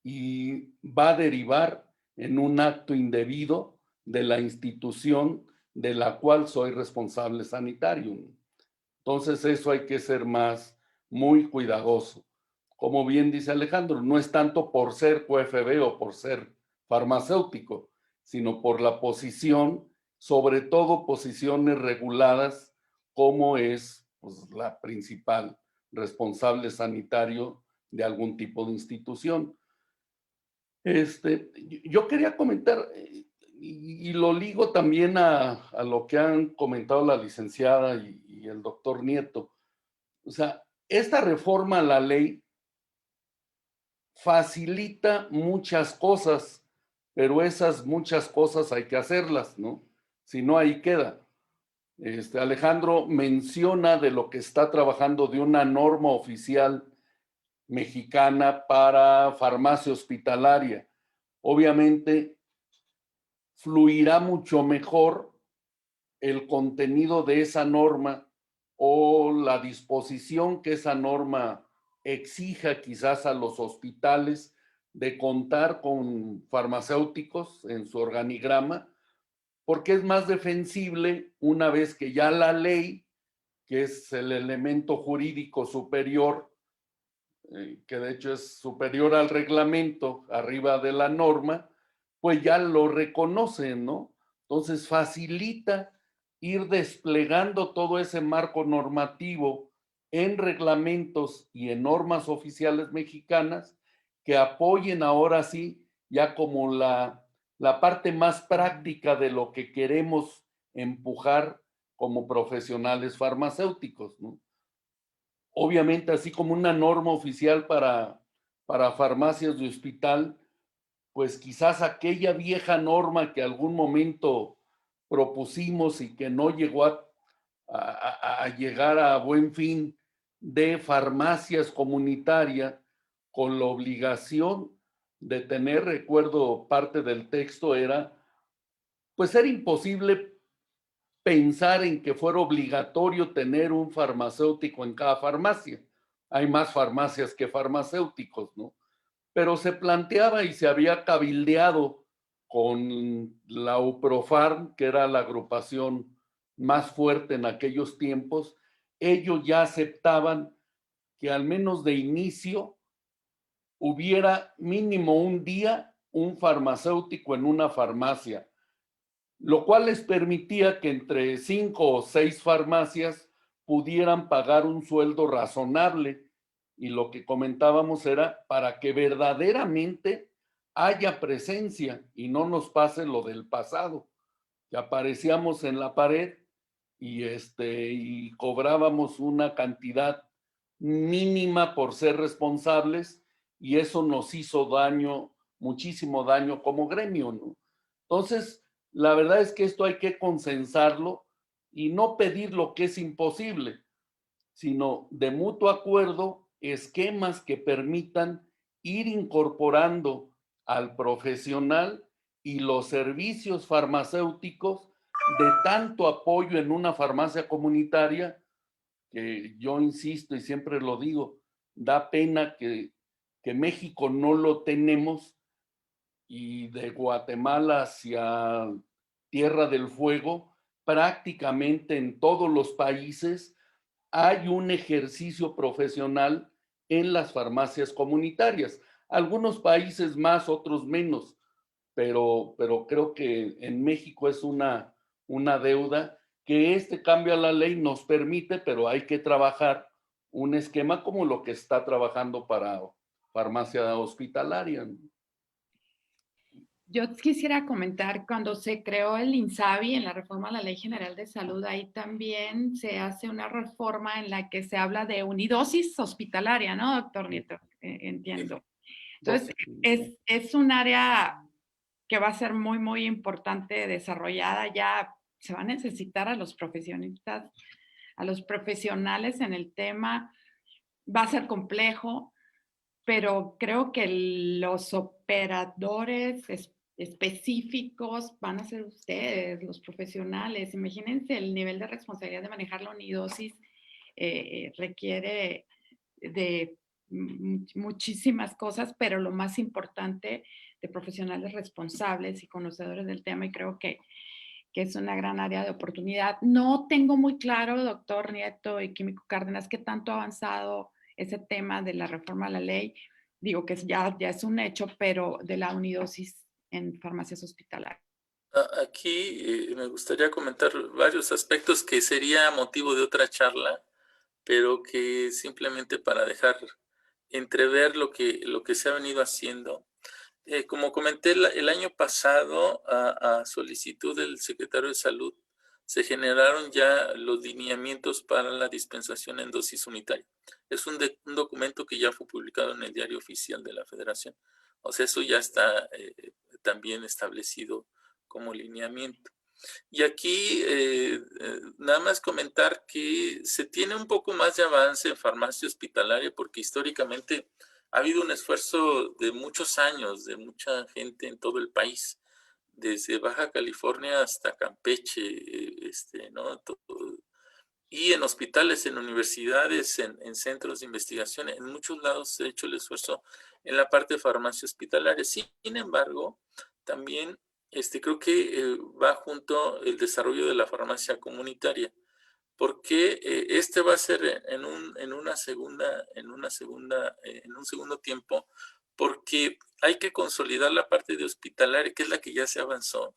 y va a derivar en un acto indebido de la institución de la cual soy responsable sanitario. Entonces eso hay que ser muy cuidadoso. Como bien dice Alejandro, no es tanto por ser QFB o por ser farmacéutico, sino por la posición, sobre todo posiciones reguladas, como es pues, la principal responsable sanitario de algún tipo de institución. Yo quería comentar, y lo ligo también a lo que han comentado la licenciada y el doctor Nieto. O sea, esta reforma a la ley facilita muchas cosas, pero esas muchas cosas hay que hacerlas, ¿no? Si no, ahí queda. Alejandro menciona de lo que está trabajando de una norma oficial mexicana para farmacia hospitalaria. Obviamente, fluirá mucho mejor el contenido de esa norma o la disposición que esa norma exija quizás a los hospitales de contar con farmacéuticos en su organigrama, porque es más defensible una vez que ya la ley, que es el elemento jurídico superior, que de hecho es superior al reglamento, arriba de la norma, pues ya lo reconocen, ¿no? Entonces facilita ir desplegando todo ese marco normativo en reglamentos y en normas oficiales mexicanas que apoyen ahora sí ya como la parte más práctica de lo que queremos empujar como profesionales farmacéuticos, ¿no? Obviamente, así como una norma oficial para farmacias de hospital, pues quizás aquella vieja norma que algún momento propusimos y que no llegó a llegar a buen fin de farmacias comunitarias con la obligación de tener, recuerdo parte del texto era, pues era imposible pensar en que fuera obligatorio tener un farmacéutico en cada farmacia. Hay más farmacias que farmacéuticos, ¿no? Pero se planteaba y se había cabildeado con la UPROFARM, que era la agrupación más fuerte en aquellos tiempos. Ellos ya aceptaban que al menos de inicio hubiera mínimo un día un farmacéutico en una farmacia, lo cual les permitía que entre 5 o 6 farmacias pudieran pagar un sueldo razonable. Y lo que comentábamos era para que verdaderamente haya presencia y no nos pase lo del pasado, que aparecíamos en la pared y cobrábamos una cantidad mínima por ser responsables y eso nos hizo daño, muchísimo daño como gremio, ¿no? Entonces, la verdad es que esto hay que consensarlo y no pedir lo que es imposible, sino de mutuo acuerdo esquemas que permitan ir incorporando al profesional y los servicios farmacéuticos de tanto apoyo en una farmacia comunitaria, que yo insisto y siempre lo digo, da pena que México no lo tenemos y de Guatemala hacia Tierra del Fuego, prácticamente en todos los países hay un ejercicio profesional en las farmacias comunitarias. Algunos países más, otros menos, pero creo que en México es una una deuda que este cambio a la ley nos permite, pero hay que trabajar un esquema como lo que está trabajando para farmacia hospitalaria. Yo quisiera comentar, cuando se creó el INSABI en la reforma a la Ley General de Salud, ahí también se hace una reforma en la que se habla de unidosis hospitalaria, ¿no, doctor Nieto? Entiendo. Entonces, es un área que va a ser muy, muy importante desarrollada. Ya se va a necesitar a los profesionistas, a los profesionales en el tema. Va a ser complejo, pero creo que los operadores específicos van a ser ustedes, los profesionales. Imagínense el nivel de responsabilidad de manejar la unidosis requiere de muchísimas cosas, pero lo más importante, de profesionales responsables y conocedores del tema, y creo que es una gran área de oportunidad. No tengo muy claro, doctor Nieto y Químico Cárdenas, qué tanto ha avanzado ese tema de la reforma a la ley. Digo que ya es un hecho, pero de la unidosis en farmacias hospitalarias. Aquí me gustaría comentar varios aspectos que sería motivo de otra charla, pero que simplemente para dejar entrever lo que se ha venido haciendo. Como comenté el año pasado, a solicitud del secretario de Salud, se generaron ya los lineamientos para la dispensación en dosis unitaria. Es un documento que ya fue publicado en el Diario Oficial de la Federación. O sea, eso ya está también establecido como lineamiento. Y aquí nada más comentar que se tiene un poco más de avance en farmacia hospitalaria porque históricamente ha habido un esfuerzo de muchos años de mucha gente en todo el país, desde Baja California hasta Campeche, ¿no? Y en hospitales, en universidades, en centros de investigación, en muchos lados se ha hecho el esfuerzo en la parte de farmacia hospitalaria. Sin embargo, también creo que va junto el desarrollo de la farmacia comunitaria, porque va a ser en un segundo tiempo, porque hay que consolidar la parte de hospitalaria, que es la que ya se avanzó,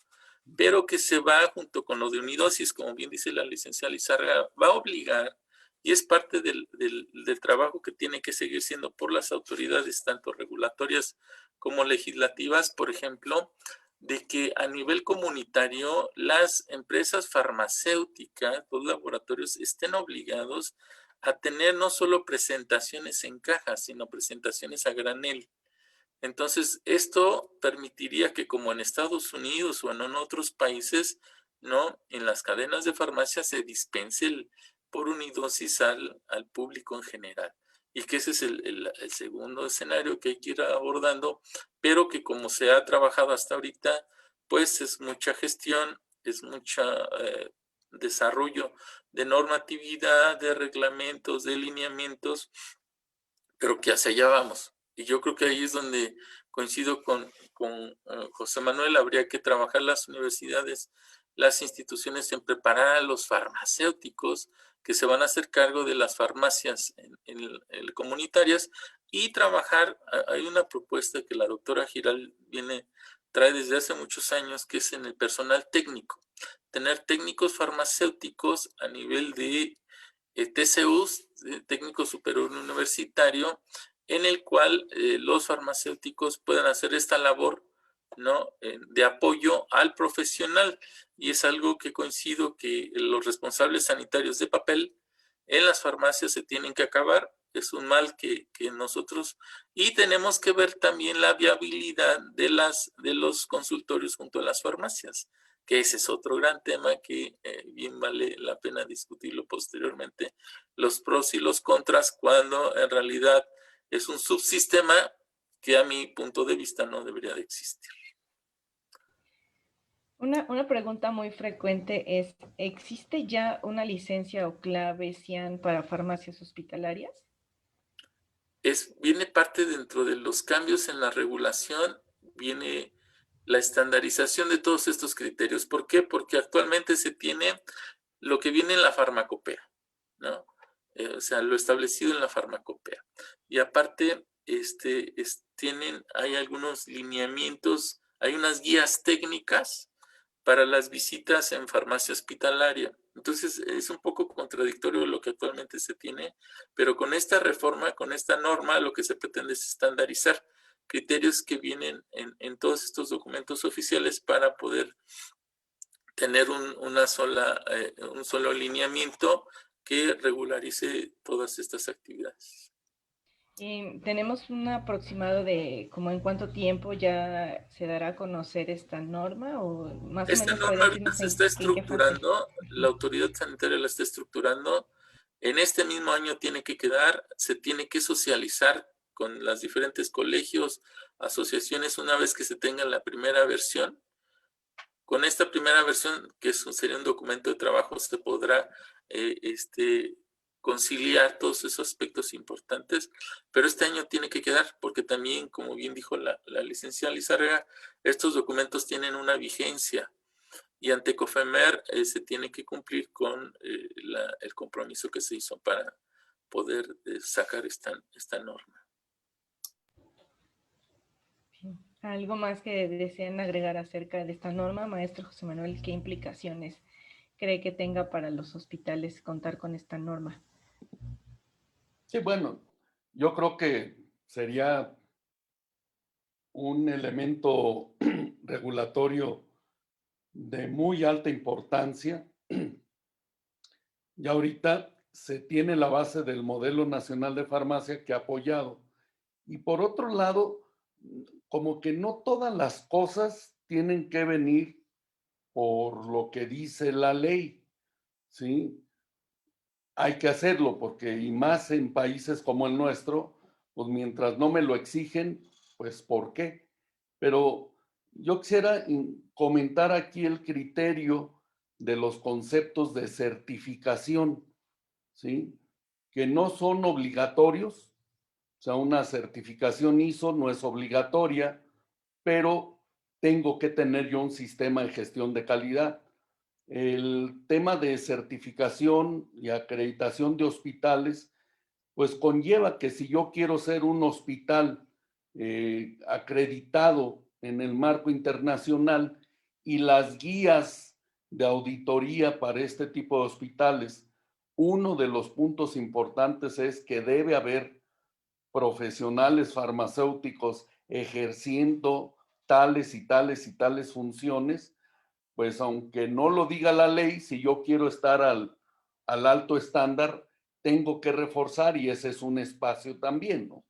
pero que se va junto con lo de unidosis, como bien dice la licenciada Lizárraga, va a obligar, y es parte del trabajo que tiene que seguir siendo por las autoridades, tanto regulatorias como legislativas, por ejemplo, de que a nivel comunitario las empresas farmacéuticas, los laboratorios, estén obligados a tener no solo presentaciones en cajas, sino presentaciones a granel. Entonces, esto permitiría que, como en Estados Unidos o en otros países, ¿no?, en las cadenas de farmacia se dispense por unidosis al público en general. Y que ese es el segundo escenario que hay que ir abordando, pero que como se ha trabajado hasta ahorita, pues es mucha gestión, es mucho desarrollo de normatividad, de reglamentos, de lineamientos, pero que hacia allá vamos. Y yo creo que ahí es donde coincido con José Manuel, habría que trabajar las universidades, las instituciones en preparar a los farmacéuticos que se van a hacer cargo de las farmacias comunitarias y trabajar. Hay una propuesta que la doctora Giral trae desde hace muchos años, que es en el personal técnico. Tener técnicos farmacéuticos a nivel de TCUs, técnico superior universitario, en el cual los farmacéuticos puedan hacer esta labor, ¿no?, de apoyo al profesional. Y es algo que coincido que los responsables sanitarios de papel en las farmacias se tienen que acabar. Es un mal que nosotros, y tenemos que ver también la viabilidad de los consultorios junto a las farmacias, que ese es otro gran tema que bien vale la pena discutirlo posteriormente, los pros y los contras, cuando en realidad es un subsistema que a mi punto de vista no debería de existir. Una pregunta muy frecuente es, ¿existe ya una licencia o clave CIAN para farmacias hospitalarias? Viene parte dentro de los cambios en la regulación, viene la estandarización de todos estos criterios. ¿Por qué? Porque actualmente se tiene lo que viene en la farmacopea, ¿no? O sea, lo establecido en la farmacopea. Y aparte, hay algunos lineamientos, hay unas guías técnicas para las visitas en farmacia hospitalaria. Entonces, es un poco contradictorio lo que actualmente se tiene, pero con esta reforma, con esta norma, lo que se pretende es estandarizar criterios que vienen en todos estos documentos oficiales para poder tener un solo lineamiento que regularice todas estas actividades. ¿Tenemos un aproximado de como en cuánto tiempo ya se dará a conocer esta norma o más o Esta menos norma podría ahorita decirnos se está en qué fase? estructurando, la autoridad sanitaria la está estructurando. En este mismo año tiene que quedar, se tiene que socializar con los diferentes colegios, asociaciones, una vez que se tenga la primera versión. Con esta primera versión, que sería un documento de trabajo, se podrá conciliar todos esos aspectos importantes, pero este año tiene que quedar, porque también, como bien dijo la licenciada Lizárraga, estos documentos tienen una vigencia y ante COFEMER se tiene que cumplir con el compromiso que se hizo para poder sacar esta norma. ¿Algo más que deseen agregar acerca de esta norma, maestro José Manuel? ¿Qué implicaciones cree que tenga para los hospitales contar con esta norma? Sí, bueno, yo creo que sería un elemento regulatorio de muy alta importancia. Ya ahorita se tiene la base del Modelo Nacional de Farmacia que ha apoyado. Y por otro lado, como que no todas las cosas tienen que venir por lo que dice la ley, ¿sí? Hay que hacerlo porque, y más en países como el nuestro, pues mientras no me lo exigen, pues ¿por qué? Pero yo quisiera comentar aquí el criterio de los conceptos de certificación, ¿sí? Que no son obligatorios, o sea, una certificación ISO no es obligatoria, pero tengo que tener yo un sistema de gestión de calidad. El tema de certificación y acreditación de hospitales, pues conlleva que si yo quiero ser un hospital acreditado en el marco internacional y las guías de auditoría para este tipo de hospitales, uno de los puntos importantes es que debe haber profesionales farmacéuticos ejerciendo tales y tales y tales funciones, pues aunque no lo diga la ley, si yo quiero estar al alto estándar, tengo que reforzar y ese es un espacio también, ¿no?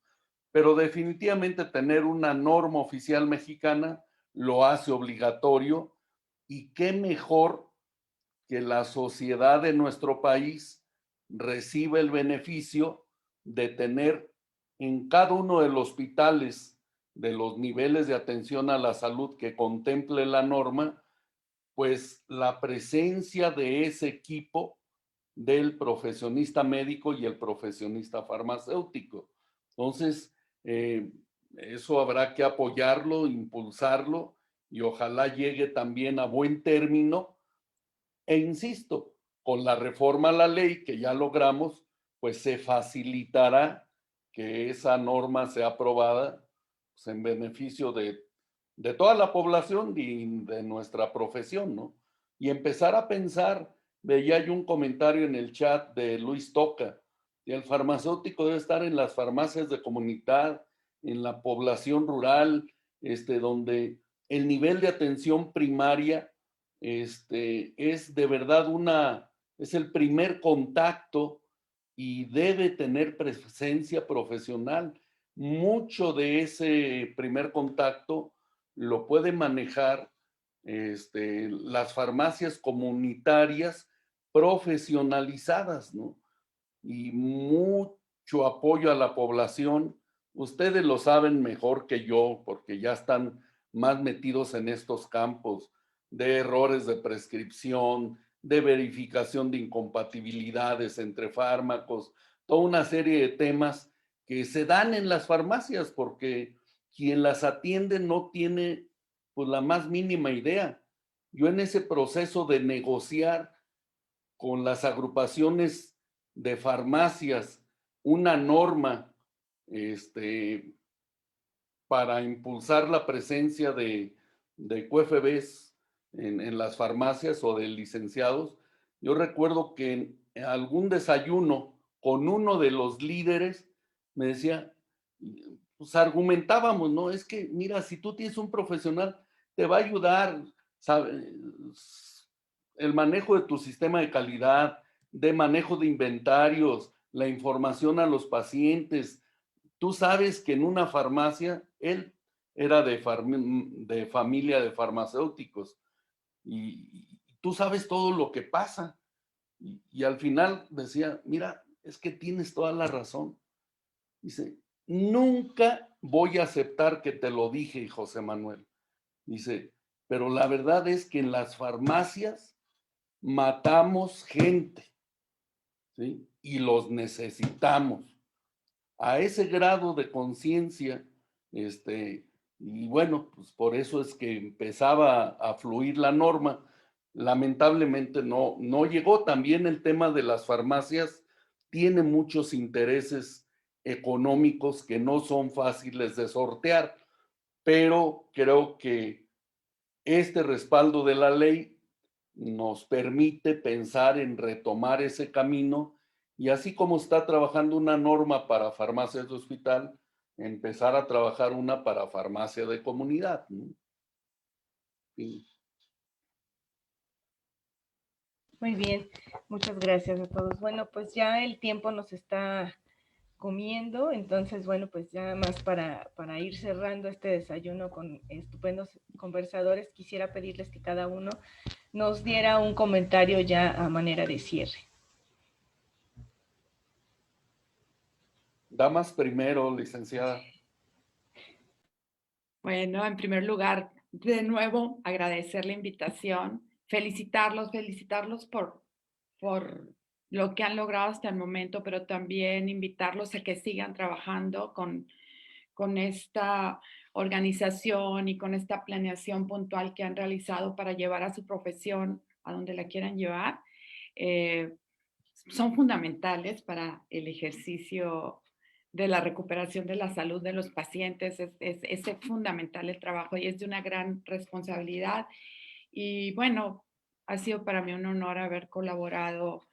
Pero definitivamente tener una norma oficial mexicana lo hace obligatorio y qué mejor que la sociedad de nuestro país reciba el beneficio de tener en cada uno de los hospitales de los niveles de atención a la salud que contemple la norma, pues la presencia de ese equipo del profesionista médico y el profesionista farmacéutico. Entonces, eso habrá que apoyarlo, impulsarlo y ojalá llegue también a buen término. E insisto, con la reforma a la ley que ya logramos, pues se facilitará que esa norma sea aprobada pues, en beneficio de toda la población y de nuestra profesión, ¿no? Y empezar a pensar, veía yo un comentario en el chat de Luis Toca, y el farmacéutico debe estar en las farmacias de comunidad, en la población rural, donde el nivel de atención primaria es de verdad es el primer contacto y debe tener presencia profesional. Mucho de ese primer contacto lo puede manejar las farmacias comunitarias profesionalizadas, ¿no? Y mucho apoyo a la población. Ustedes lo saben mejor que yo porque ya están más metidos en estos campos de errores de prescripción, de verificación de incompatibilidades entre fármacos, toda una serie de temas que se dan en las farmacias porque quien las atiende no tiene pues la más mínima idea. Yo en ese proceso de negociar con las agrupaciones de farmacias una norma para impulsar la presencia de QFBs en las farmacias o de licenciados. Yo recuerdo que en algún desayuno con uno de los líderes me decía, pues argumentábamos, ¿no? Es que, mira, si tú tienes un profesional, te va a ayudar, ¿sabes? El manejo de tu sistema de calidad, de manejo de inventarios, la información a los pacientes. Tú sabes que en una farmacia, él era de familia de farmacéuticos, y tú sabes todo lo que pasa. Y al final decía, mira, es que tienes toda la razón. Dice, nunca voy a aceptar que te lo dije, José Manuel. Dice, pero la verdad es que en las farmacias matamos gente, ¿sí? Y los necesitamos. A ese grado de conciencia, y bueno, pues por eso es que empezaba a fluir la norma. Lamentablemente no llegó. También el tema de las farmacias tiene muchos intereses económicos que no son fáciles de sortear, pero creo que este respaldo de la ley nos permite pensar en retomar ese camino, y así como está trabajando una norma para farmacias de hospital, empezar a trabajar una para farmacia de comunidad, ¿no? Sí. Muy bien, muchas gracias a todos. Bueno, pues ya el tiempo nos está comiendo, entonces, bueno, pues ya más para ir cerrando este desayuno con estupendos conversadores, quisiera pedirles que cada uno nos diera un comentario ya a manera de cierre. Damas primero, licenciada. Bueno, en primer lugar, de nuevo, agradecer la invitación, felicitarlos por lo que han logrado hasta el momento, pero también invitarlos a que sigan trabajando con esta organización y con esta planeación puntual que han realizado para llevar a su profesión a donde la quieran llevar. Son fundamentales para el ejercicio de la recuperación de la salud de los pacientes. Es fundamental el trabajo y es de una gran responsabilidad. Y bueno, ha sido para mí un honor haber colaborado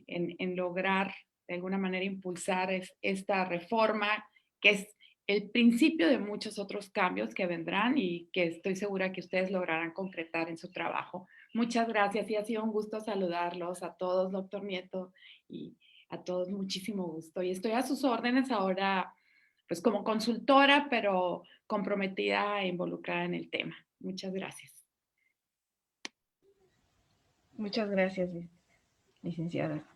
en lograr de alguna manera impulsar esta reforma, que es el principio de muchos otros cambios que vendrán y que estoy segura que ustedes lograrán concretar en su trabajo. Muchas gracias y ha sido un gusto saludarlos a todos, doctor Nieto, y a todos muchísimo gusto. Y estoy a sus órdenes ahora, pues como consultora, pero comprometida e involucrada en el tema. Muchas gracias. Muchas gracias, licenciada.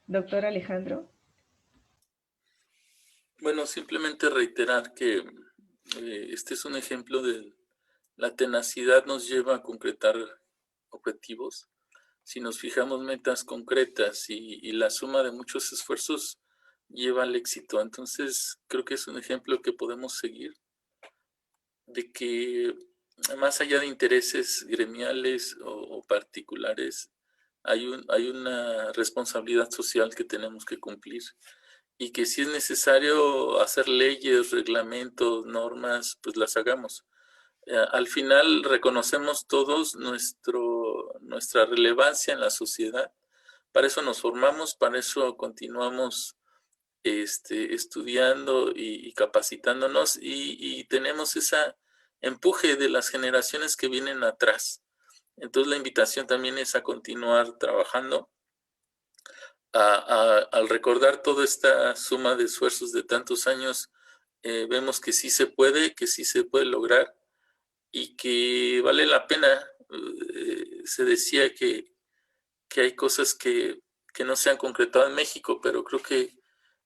Doctor Alejandro. Bueno, simplemente reiterar que este es un ejemplo de la tenacidad nos lleva a concretar objetivos. Si nos fijamos metas concretas y la suma de muchos esfuerzos lleva al éxito. Entonces, creo que es un ejemplo que podemos seguir de que más allá de intereses gremiales o particulares, hay una responsabilidad social que tenemos que cumplir y que si es necesario hacer leyes, reglamentos, normas, pues las hagamos. Al final reconocemos todos nuestra relevancia en la sociedad. Para eso nos formamos, para eso continuamos estudiando y capacitándonos y tenemos ese empuje de las generaciones que vienen atrás. Entonces la invitación también es a continuar trabajando, al recordar toda esta suma de esfuerzos de tantos años, vemos que sí se puede lograr y que vale la pena. Se decía que hay cosas que no se han concretado en México, pero creo que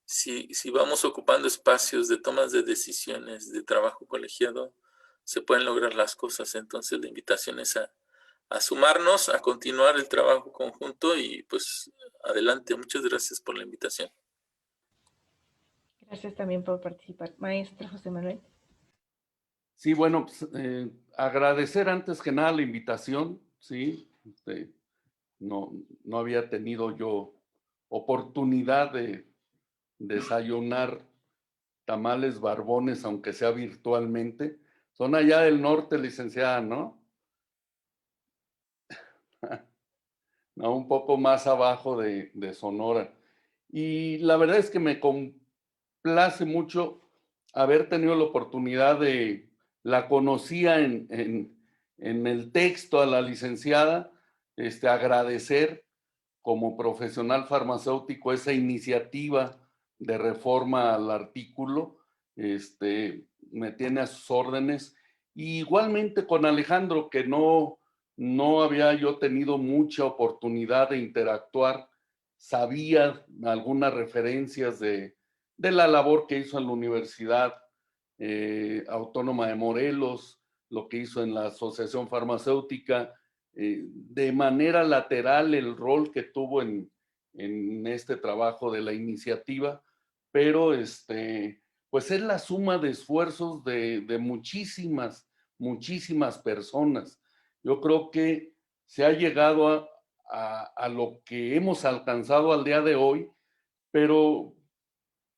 si vamos ocupando espacios de tomas de decisiones, de trabajo colegiado, se pueden lograr las cosas. Entonces la invitación es a sumarnos, a continuar el trabajo conjunto y pues adelante. Muchas gracias por la invitación. Gracias también por participar. Maestro José Manuel. Sí, bueno, pues, agradecer antes que nada la invitación, ¿sí? No había tenido yo oportunidad de desayunar tamales barbones, aunque sea virtualmente. Son allá del norte, licenciada, ¿no? ¿no? Un poco más abajo de Sonora. Y la verdad es que me complace mucho haber tenido la oportunidad la conocía en el texto a la licenciada, agradecer como profesional farmacéutico esa iniciativa de reforma al artículo, me tiene a sus órdenes. Y igualmente con Alejandro, que no había yo tenido mucha oportunidad de interactuar, sabía algunas referencias de la labor que hizo en la Universidad Autónoma de Morelos, lo que hizo en la Asociación Farmacéutica, de manera lateral el rol que tuvo en este trabajo de la iniciativa, pero pues es la suma de esfuerzos de muchísimas personas. Yo creo que se ha llegado a lo que hemos alcanzado al día de hoy, pero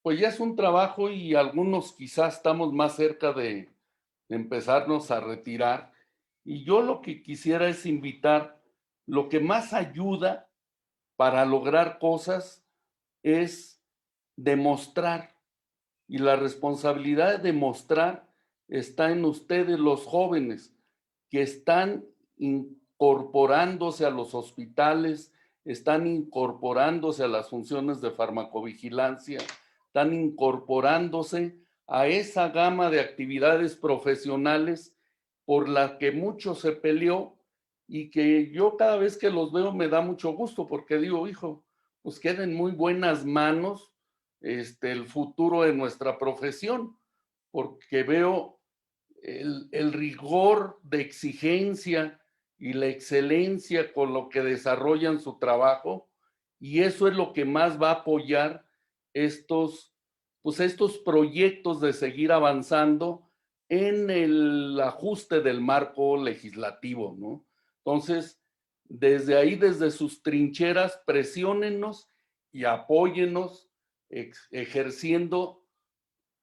pues ya es un trabajo y algunos quizás estamos más cerca de empezarnos a retirar. Y yo lo que quisiera es invitar, lo que más ayuda para lograr cosas es demostrar. Y la responsabilidad de demostrar está en ustedes, los jóvenes, que están incorporándose a los hospitales, están incorporándose a las funciones de farmacovigilancia, están incorporándose a esa gama de actividades profesionales por la que mucho se peleó y que yo cada vez que los veo me da mucho gusto porque digo, hijo, pues queda en muy buenas manos el futuro de nuestra profesión, porque veo el rigor de exigencia y la excelencia con lo que desarrollan su trabajo, y eso es lo que más va a apoyar estos proyectos de seguir avanzando en el ajuste del marco legislativo, ¿no? Entonces, desde ahí, desde sus trincheras, presiónennos y apóyennos ejerciendo,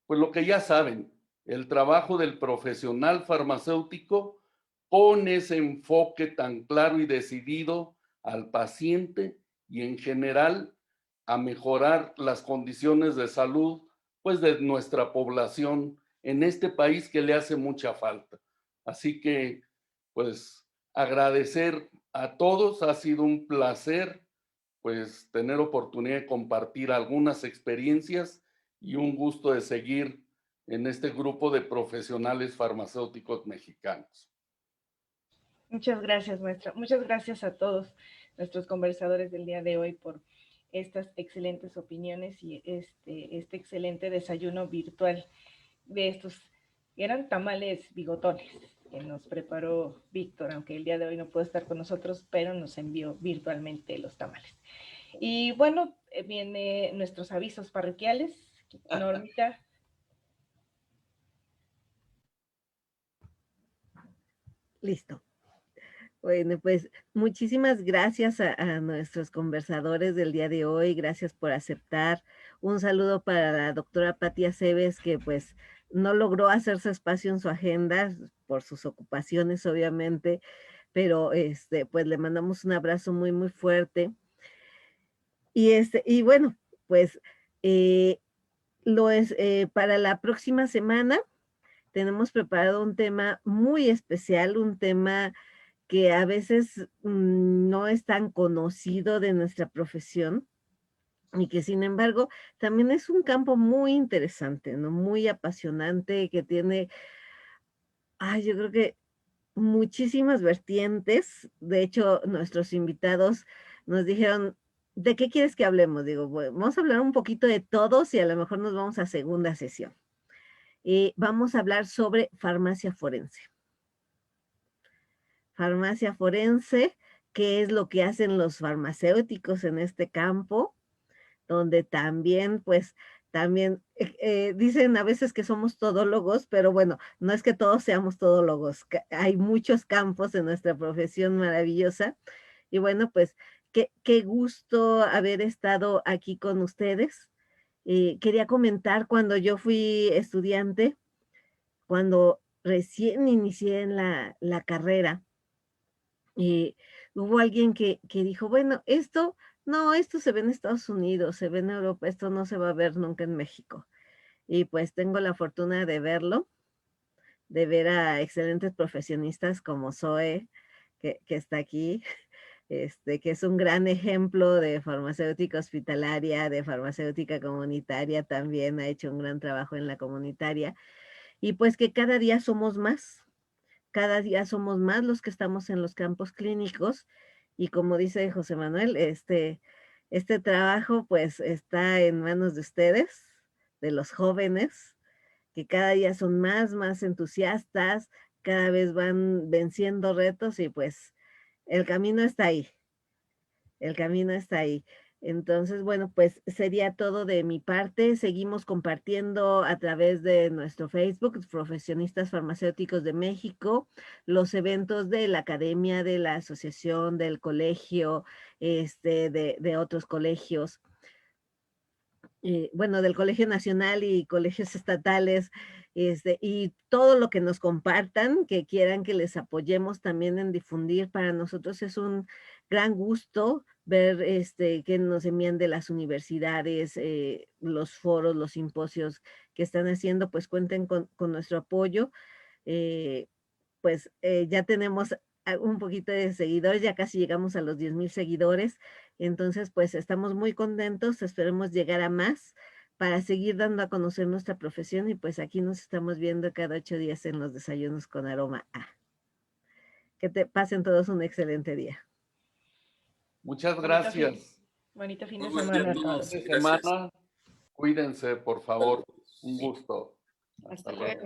pues lo que ya saben, el trabajo del profesional farmacéutico con ese enfoque tan claro y decidido al paciente y en general a mejorar las condiciones de salud, pues de nuestra población en este país que le hace mucha falta. Así que, pues, agradecer a todos, ha sido un placer, pues, tener oportunidad de compartir algunas experiencias y un gusto de seguir en este grupo de profesionales farmacéuticos mexicanos. Muchas gracias, maestra. Muchas gracias a todos nuestros conversadores del día de hoy por estas excelentes opiniones y este excelente desayuno virtual de estos, eran tamales bigotones que nos preparó Víctor, aunque el día de hoy no pudo estar con nosotros, pero nos envió virtualmente los tamales. Y bueno, vienen nuestros avisos parroquiales. Normita. Listo. Bueno, pues muchísimas gracias a nuestros conversadores del día de hoy. Gracias por aceptar. Un saludo para la doctora Patti Aceves, que pues no logró hacerse espacio en su agenda por sus ocupaciones, obviamente, pero pues le mandamos un abrazo muy, muy fuerte. Y bueno, pues para la próxima semana tenemos preparado un tema muy especial, un tema que a veces no es tan conocido de nuestra profesión y que sin embargo también es un campo muy interesante, ¿no? Muy apasionante, que tiene, yo creo que muchísimas vertientes. De hecho, nuestros invitados nos dijeron, ¿de qué quieres que hablemos? Digo, bueno, vamos a hablar un poquito de todos y a lo mejor nos vamos a segunda sesión. Vamos a hablar sobre farmacia forense. Farmacia forense, qué es lo que hacen los farmacéuticos en este campo, donde también, pues, también dicen a veces que somos todólogos, pero bueno, no es que todos seamos todólogos, hay muchos campos en nuestra profesión maravillosa. Y bueno, pues, qué gusto haber estado aquí con ustedes. Quería comentar cuando yo fui estudiante, cuando recién inicié en la carrera, hubo alguien que dijo, bueno, esto se ve en Estados Unidos, se ve en Europa, esto no se va a ver nunca en México. Y pues tengo la fortuna de verlo, de ver a excelentes profesionistas como Zoe, que está aquí, que es un gran ejemplo de farmacéutica hospitalaria, de farmacéutica comunitaria, también ha hecho un gran trabajo en la comunitaria, y pues que cada día somos más los que estamos en los campos clínicos, y como dice José Manuel, este trabajo pues está en manos de ustedes, de los jóvenes, que cada día son más entusiastas, cada vez van venciendo retos y pues el camino está ahí, el camino está ahí. Entonces, bueno, pues sería todo de mi parte. Seguimos compartiendo a través de nuestro Facebook, Profesionistas Farmacéuticos de México, los eventos de la academia, de la asociación, del colegio, de otros colegios. Bueno, del Colegio Nacional y colegios estatales, y todo lo que nos compartan, que quieran que les apoyemos también en difundir. Para nosotros es un gran gusto ver que nos envían de las universidades, los foros, los simposios que están haciendo, pues cuenten con nuestro apoyo. Ya tenemos un poquito de seguidores, ya casi llegamos a los 10,000 seguidores, entonces pues estamos muy contentos, esperemos llegar a más para seguir dando a conocer nuestra profesión, y pues aquí nos estamos viendo cada 8 días en los desayunos con aroma A. Que te pasen todos un excelente día. Muchas gracias. Bonito fin de Muy buen día semana a a todos. todos. Esta semana, cuídense, por favor. Un gusto. Hasta luego.